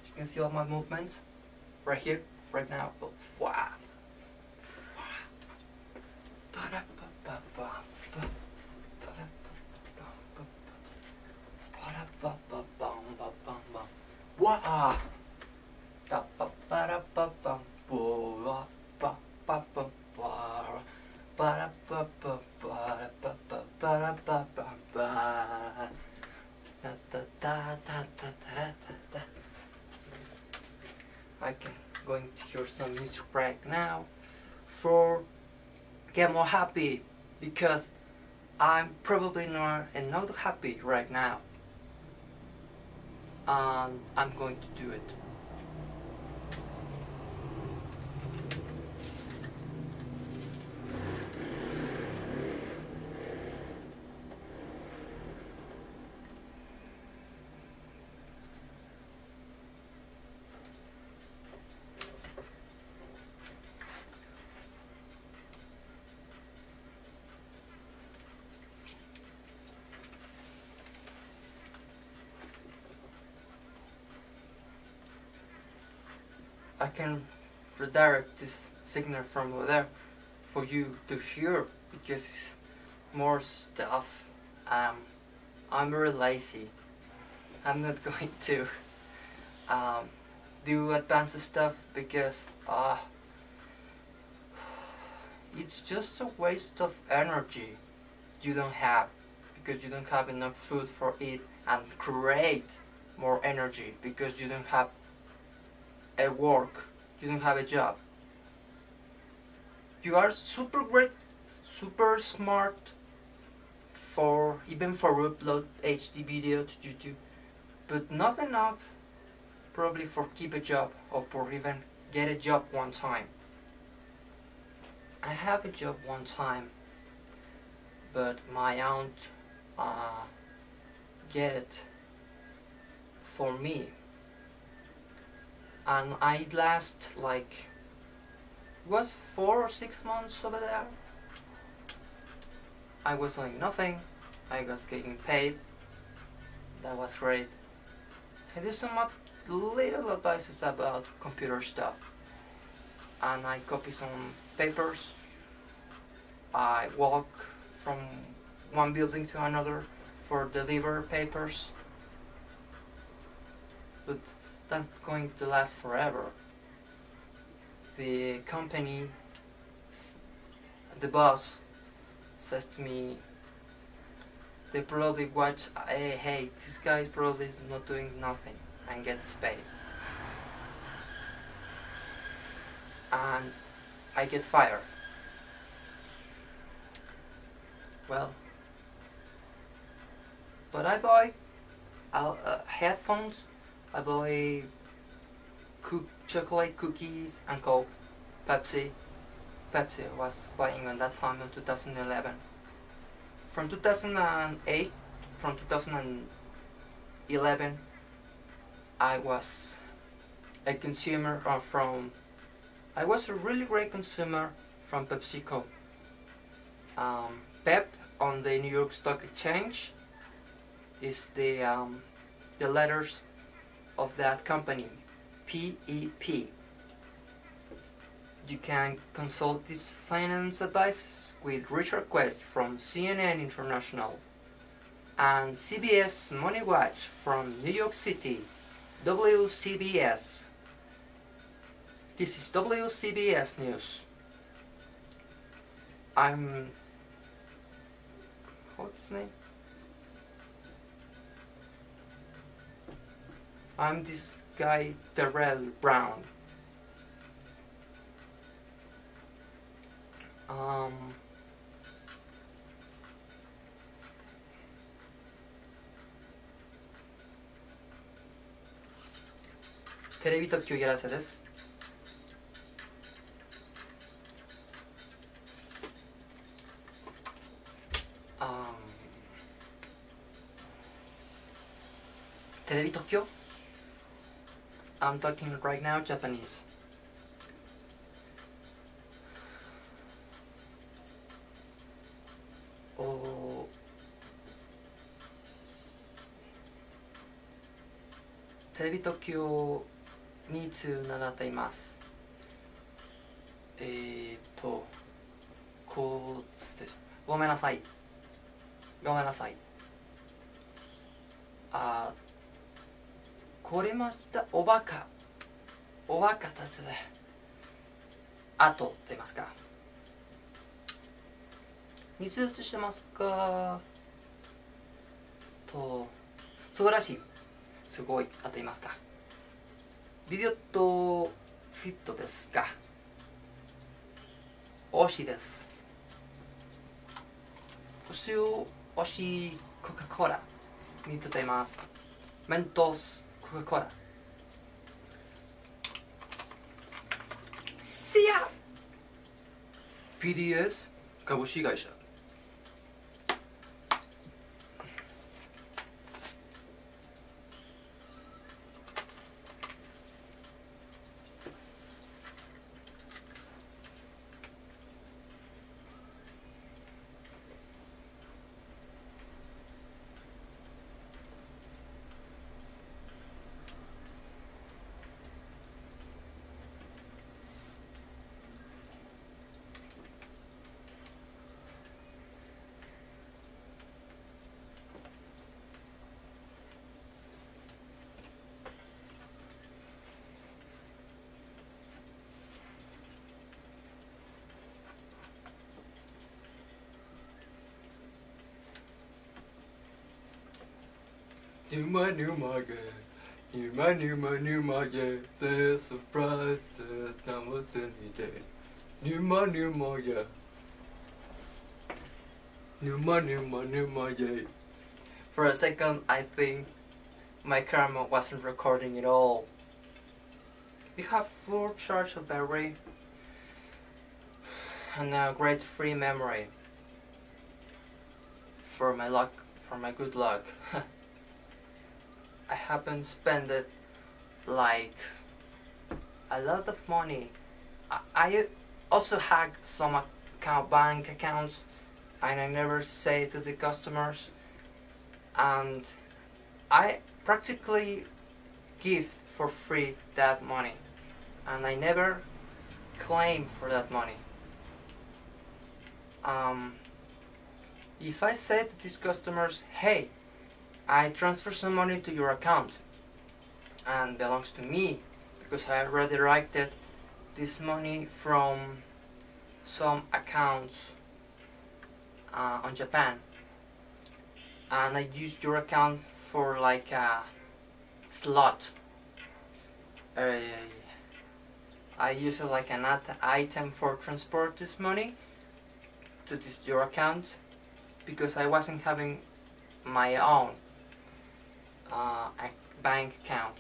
You can see all my movements. Right here. Right now. Oh, wow. Wow. I can going to hear some music right now for get more happy, because I'm probably not happy right now, and I'm going to do it. I can redirect this signal from over there for you to hear, because it's more stuff. I'm very lazy. I'm not going to do advanced stuff because it's just a waste of energy you don't have, because you don't have enough food for it, and create more energy because you don't have a work, you don't have a job. You are super great, super smart for even for upload HD video to YouTube, but not enough probably for keep a job or for even get a job one time. I have a job one time, but my aunt get it for me. And I last like, it was 4 or 6 months over there. I was doing nothing. I was getting paid. That was great. I did some little advices about computer stuff, and I copy some papers. I walk from one building to another for deliver papers. But that's going to last forever. The company, the boss says to me, they probably watch, hey, this guy probably is not doing nothing and gets paid. And I get fired. Well, but I buy headphones, I buy chocolate cookies and Coke, Pepsi. Pepsi was buying at that time in 2011. From 2008, from 2011, I was a consumer I was a really great consumer from PepsiCo. Pep on the New York Stock Exchange, is the letters of that company, PEP. You can consult these finance advices with rich requests from CNN International and CBS Money Watch from New York City, WCBS. This is WCBS News. What's his name? I'm this guy, Darrell Brown. Television Tokyo Yarase desu. Television Tokyo. I'm talking right now Japanese. Television Tokyo につながっています。こうつってごめんなさい。これましたおバカたちであとって言いますか。似通してますかと素晴らしい。すごい当て言いますか。ビデオとフィットですか。推しです。推しコカ・コーラにとっています。メントスコカ・コーラ。See ya! PDS 株式会社。Numa, yeah, there's surprises, now what's in me day? Numa, yeah. Numa, yeah. For a second, I think my camera wasn't recording at all. We have full charge of battery and a great free memory. For my good luck. I haven't spent it like a lot of money. I also hacked some bank accounts and I never say to the customers, and I practically give for free that money and I never claim for that money. If I say to these customers, hey, I transfer some money to your account and belongs to me because I redirected this money from some accounts on Japan, and I used your account for like a slot. I use it like an item for transport this money to your account because I wasn't having my own bank account.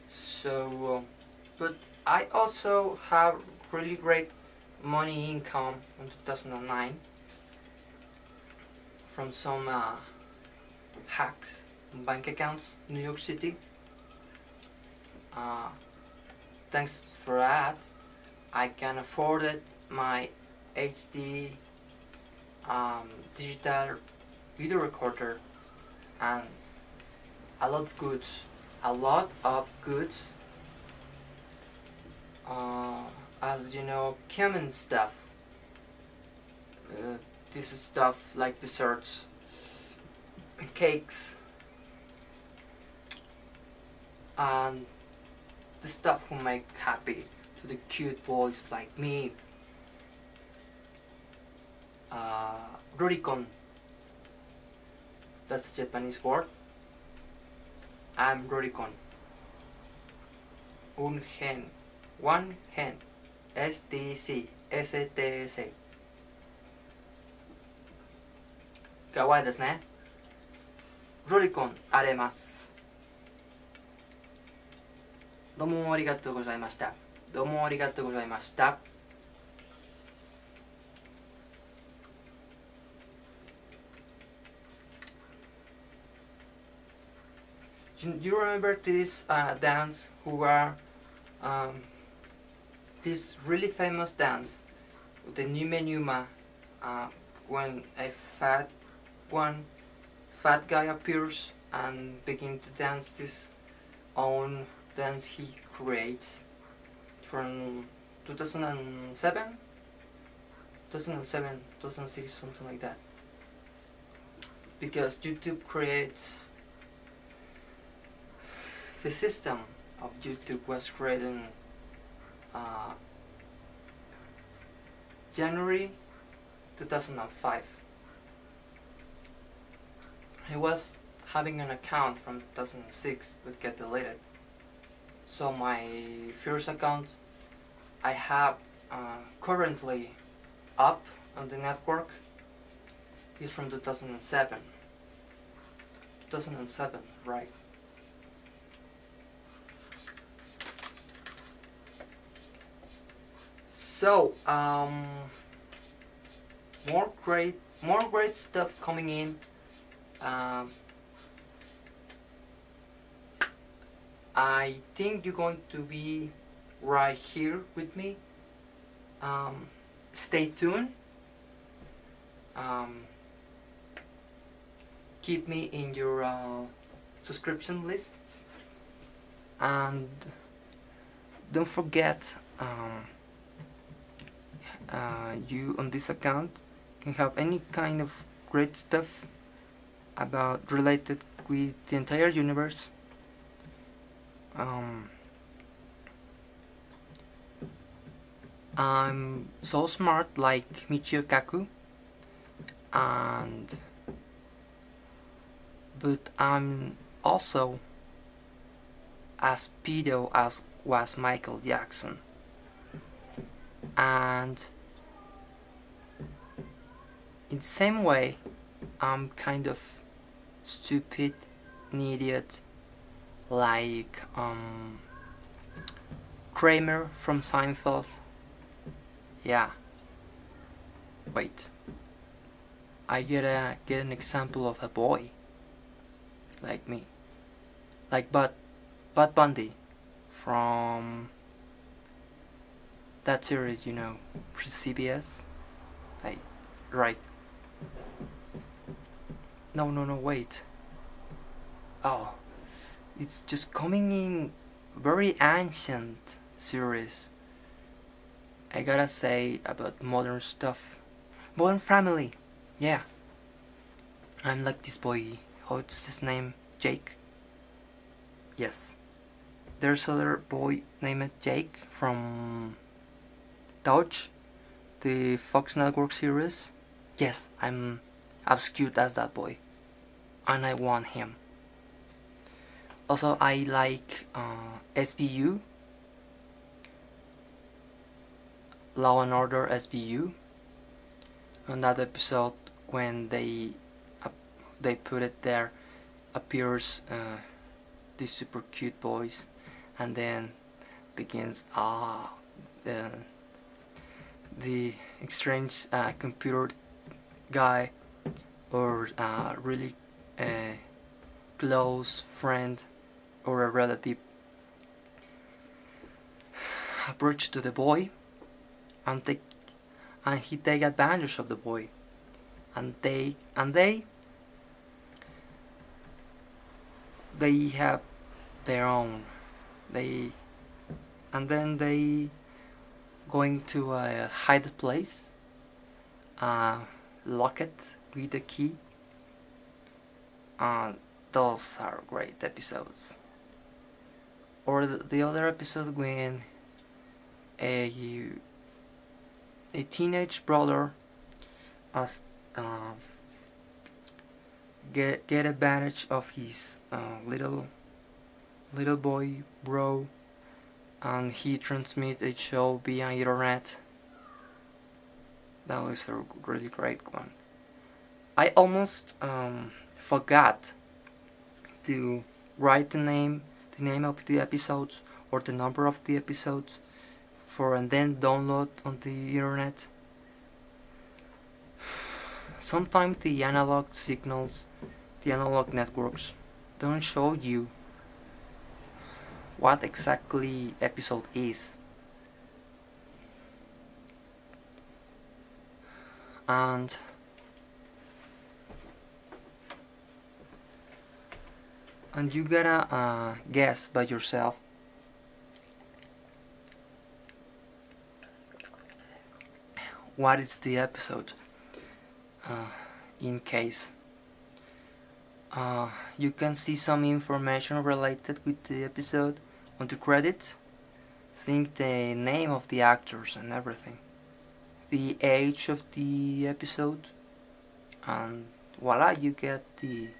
So, but I also have really great money income in 2009 from some hacks in bank accounts in New York City. Thanks for that, I can afford my HD digital video recorder, and a lot of goods. A lot of goods. As you know, common stuff. This is stuff like desserts, cakes, and the stuff who make happy to the cute boys like me. Rurikon. That's a Japanese word. I'm Rurikon. Un hen. One hen. STC. STS. かわいいですね。ロリコンあります。どうもありがとうございました。どうもありがとうございました。You remember this dance who were this really famous dance, the Nume Numa, when a fat guy appears and begins to dance his own dance he creates from 2007, 2006, something like that. Because YouTube creates the system of YouTube was created in January 2005. I was having an account from 2006 but get deleted. So my first account I have currently up on the network is from 2007. 2007, right? So more great stuff coming in. I think you're going to be right here with me. Stay tuned. Keep me in your subscription lists, and don't forget you on this account can have any kind of great stuff about related with the entire universe. I'm so smart like Michio Kaku, but I'm also as pedo as was Michael Jackson, and in the same way I'm kind of stupid, an idiot like Kramer from Seinfeld. Yeah. Wait. I get an example of a boy like me, like Bud Bundy from that series, you know, for CBS. Like, right. No, wait. Oh, it's just coming in very ancient series. I gotta say about modern stuff. Modern Family. Yeah. I'm like this boy. What's his name? Jake? Yes. There's other boy named Jake from Dodge, the Fox Network series. Yes, I'm as cute as that boy, and I want him. Also, I like SVU, Law and Order SVU. On that episode, when they put it there, appears these super cute boys, and then begins the strange computer guy or really close friend or a relative approach to the boy and he take advantage of the boy, and they they have their own. And then they going to a hidden place, lock it with the key. Those are great episodes. Or the other episode when a teenage brother get advantage of his little boy bro, and he transmit a show via internet. That was a really great one. I almost forgot to write the name of the episodes or the number of the episodes and then download on the internet. Sometimes the analog signals, the analog networks, don't show you what exactly episode is. And you gotta guess by yourself what is the episode. In case you can see some information related with the episode on the credits, seeing the name of the actors and everything, the age of the episode, and voila, you get the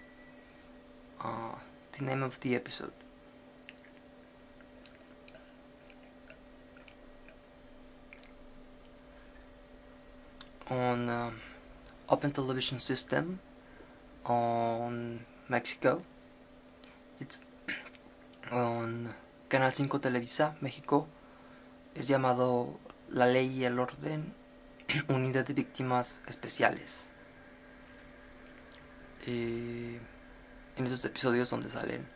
name of the episode. On Open Television System on Mexico, it's on Canal 5 Televisa, México, es llamado La Ley y el Orden, Unidad de Víctimas Especiales. En esos episodios donde salen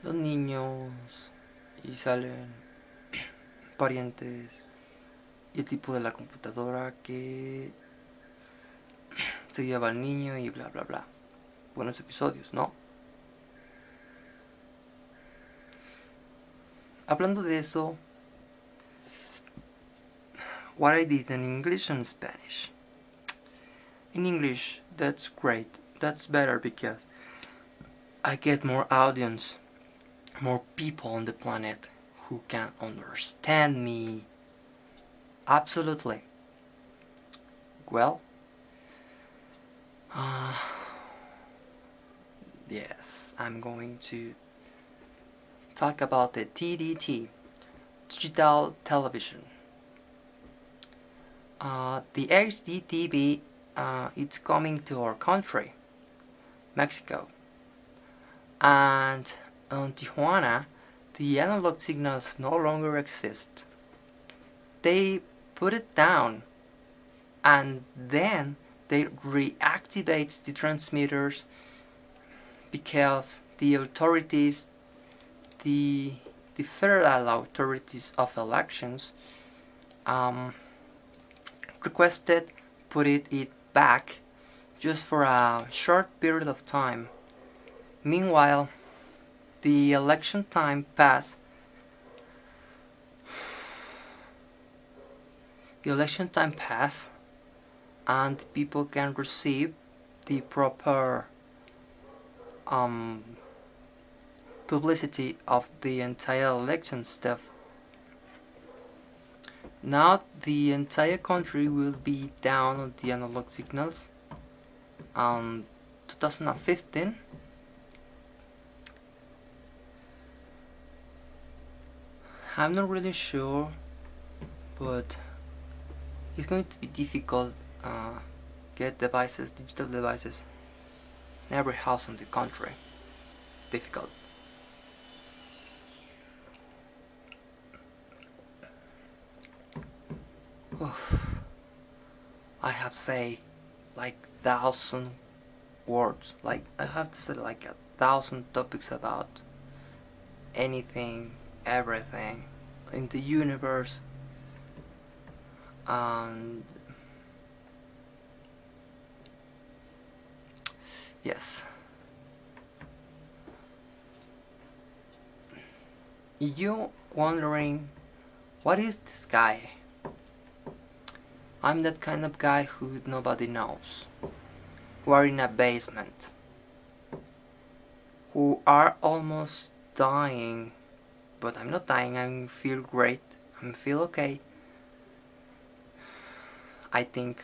los niños y salen parientes y el tipo de la computadora que se lleva al niño y bla bla bla. Buenos episodios, ¿no? Hablando de eso, what I did in English and Spanish. In English, that's great. That's better because I get more audience, more people on the planet who can understand me. Absolutely. Well, yes, I'm going to talk about the TDT, digital television. The HDTV, it's coming to our country, Mexico, and on Tijuana, the analog signals no longer exist. They put it down, and then they reactivate the transmitters because the authorities, the federal authorities of elections, requested put it back just for a short period of time. Meanwhile, the election time passed. The election time passed, and people can receive the proper publicity of the entire election stuff. Now the entire country will be down on the analog signals. 2015. I'm not really sure, but it's going to be difficult get devices, digital devices, in every house in the country. Difficult. I have to say like 1,000 words. Like I have to say like 1,000 topics about anything, everything in the universe. And yes, You wondering, what is this guy? I'm that kind of guy who nobody knows, who are in a basement, who are almost dying, but I'm not dying. I feel great, I feel okay, I think,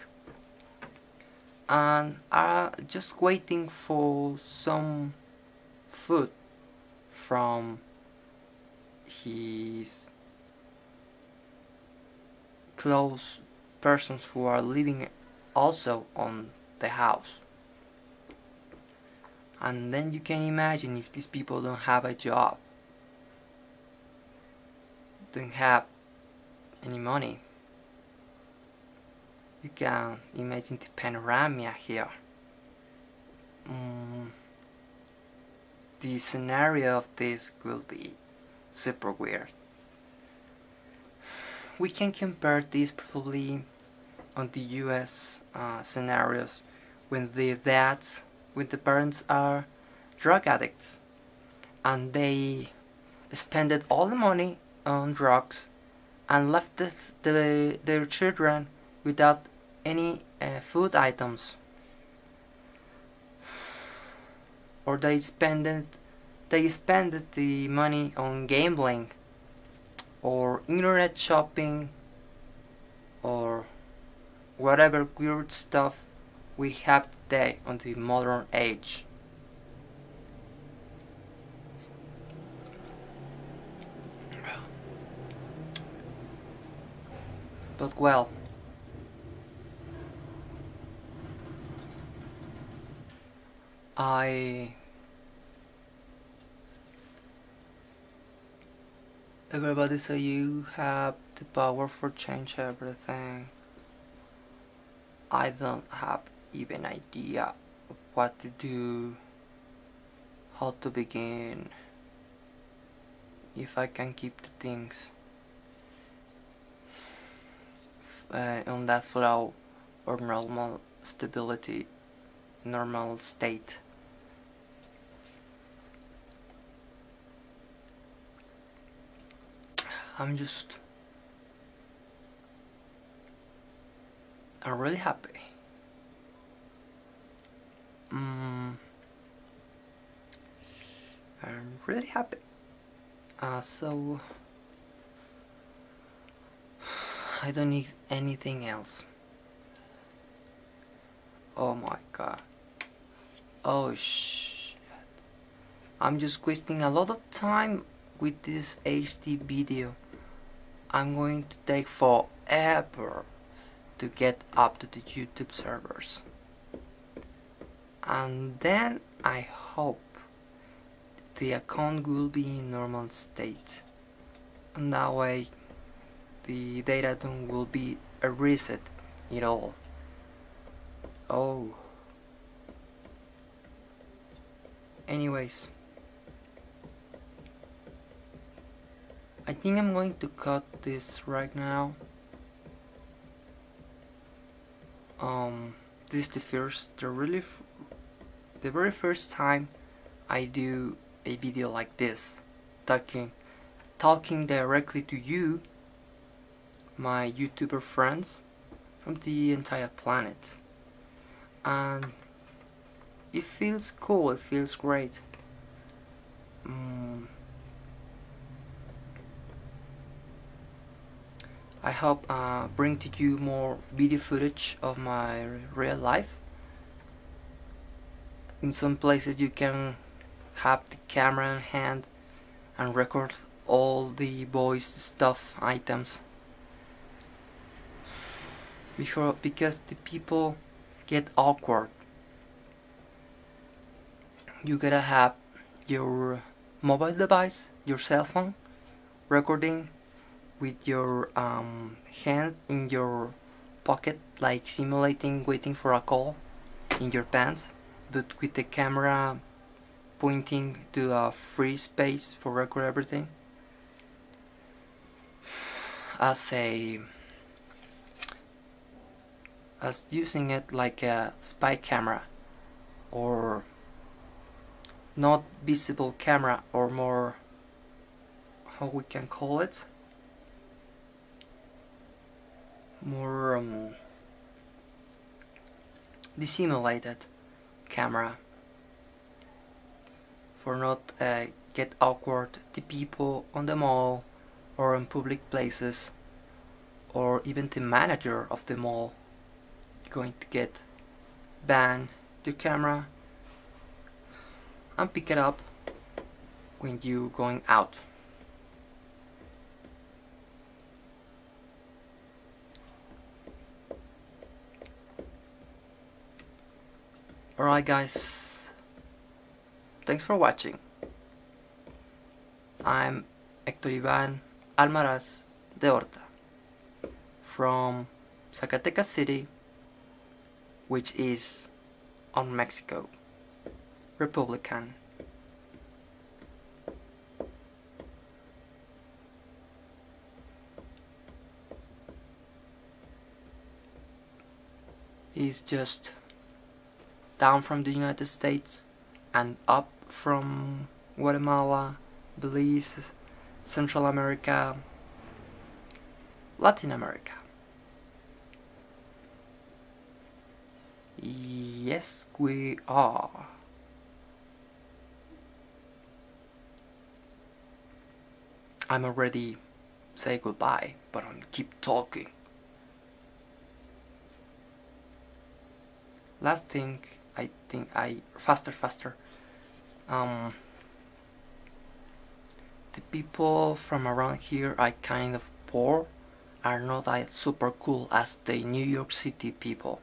and are just waiting for some food from his close persons who are living also on the house. And then you can imagine if these people don't have a job, don't have any money. You can imagine the panorama here. The scenario of this will be super weird. We can compare this probably on the US scenarios when the parents are drug addicts and they spended all the money on drugs and left their children without any food items, or they spend the money on gambling or internet shopping or whatever weird stuff we have today on the modern age. But well, everybody say you have the power for change everything. I don't have even idea of what to do, how to begin, if I can keep the things on that flow or normal stability, normal state. I'm really happy. I'm really happy. So I don't need anything else. Oh my god. Oh shit. I'm just wasting a lot of time with this HD video. I'm going to take forever to get up to the YouTube servers. And then I hope the account will be in normal state. And that way the data will be a reset at all. Oh. Anyways, I think I'm going to cut this right now. This is the very first time I do a video like this, talking directly to you, my YouTuber friends from the entire planet, and it feels cool. It feels great. I hope bring to you more video footage of my real life. In some places you can have the camera in hand and record all the voice stuff items, because the people get awkward. You gotta have your mobile device, your cell phone, recording with your hand in your pocket, like simulating waiting for a call in your pants, but with the camera pointing to a free space for record everything, as using it like a spy camera or not visible camera, or more, how we can call it, more dissimulated camera, for not get awkward the people on the mall or in public places, or even the manager of the mall going to get banned the camera and pick it up when you going out. Alright guys, thanks for watching. I'm Héctor Iván Almaraz de Horta from Zacatecas City, which is on Mexico, Republican. Is just down from the United States and up from Guatemala, Belize, Central America, Latin America. Yes, we are. I'm already say goodbye, but I'm keep talking. Last thing, faster. The people from around here are kind of poor, are not as super cool as the New York City people.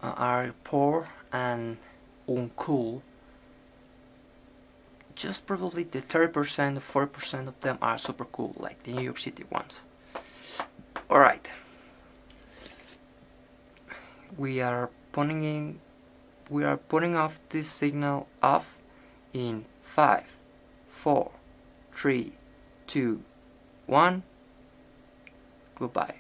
Are poor and uncool. Just probably the 30% or 40% of them are super cool, like the New York City ones. Alright. We are putting off this signal off in 5, 4, 3, 2, 1. Goodbye.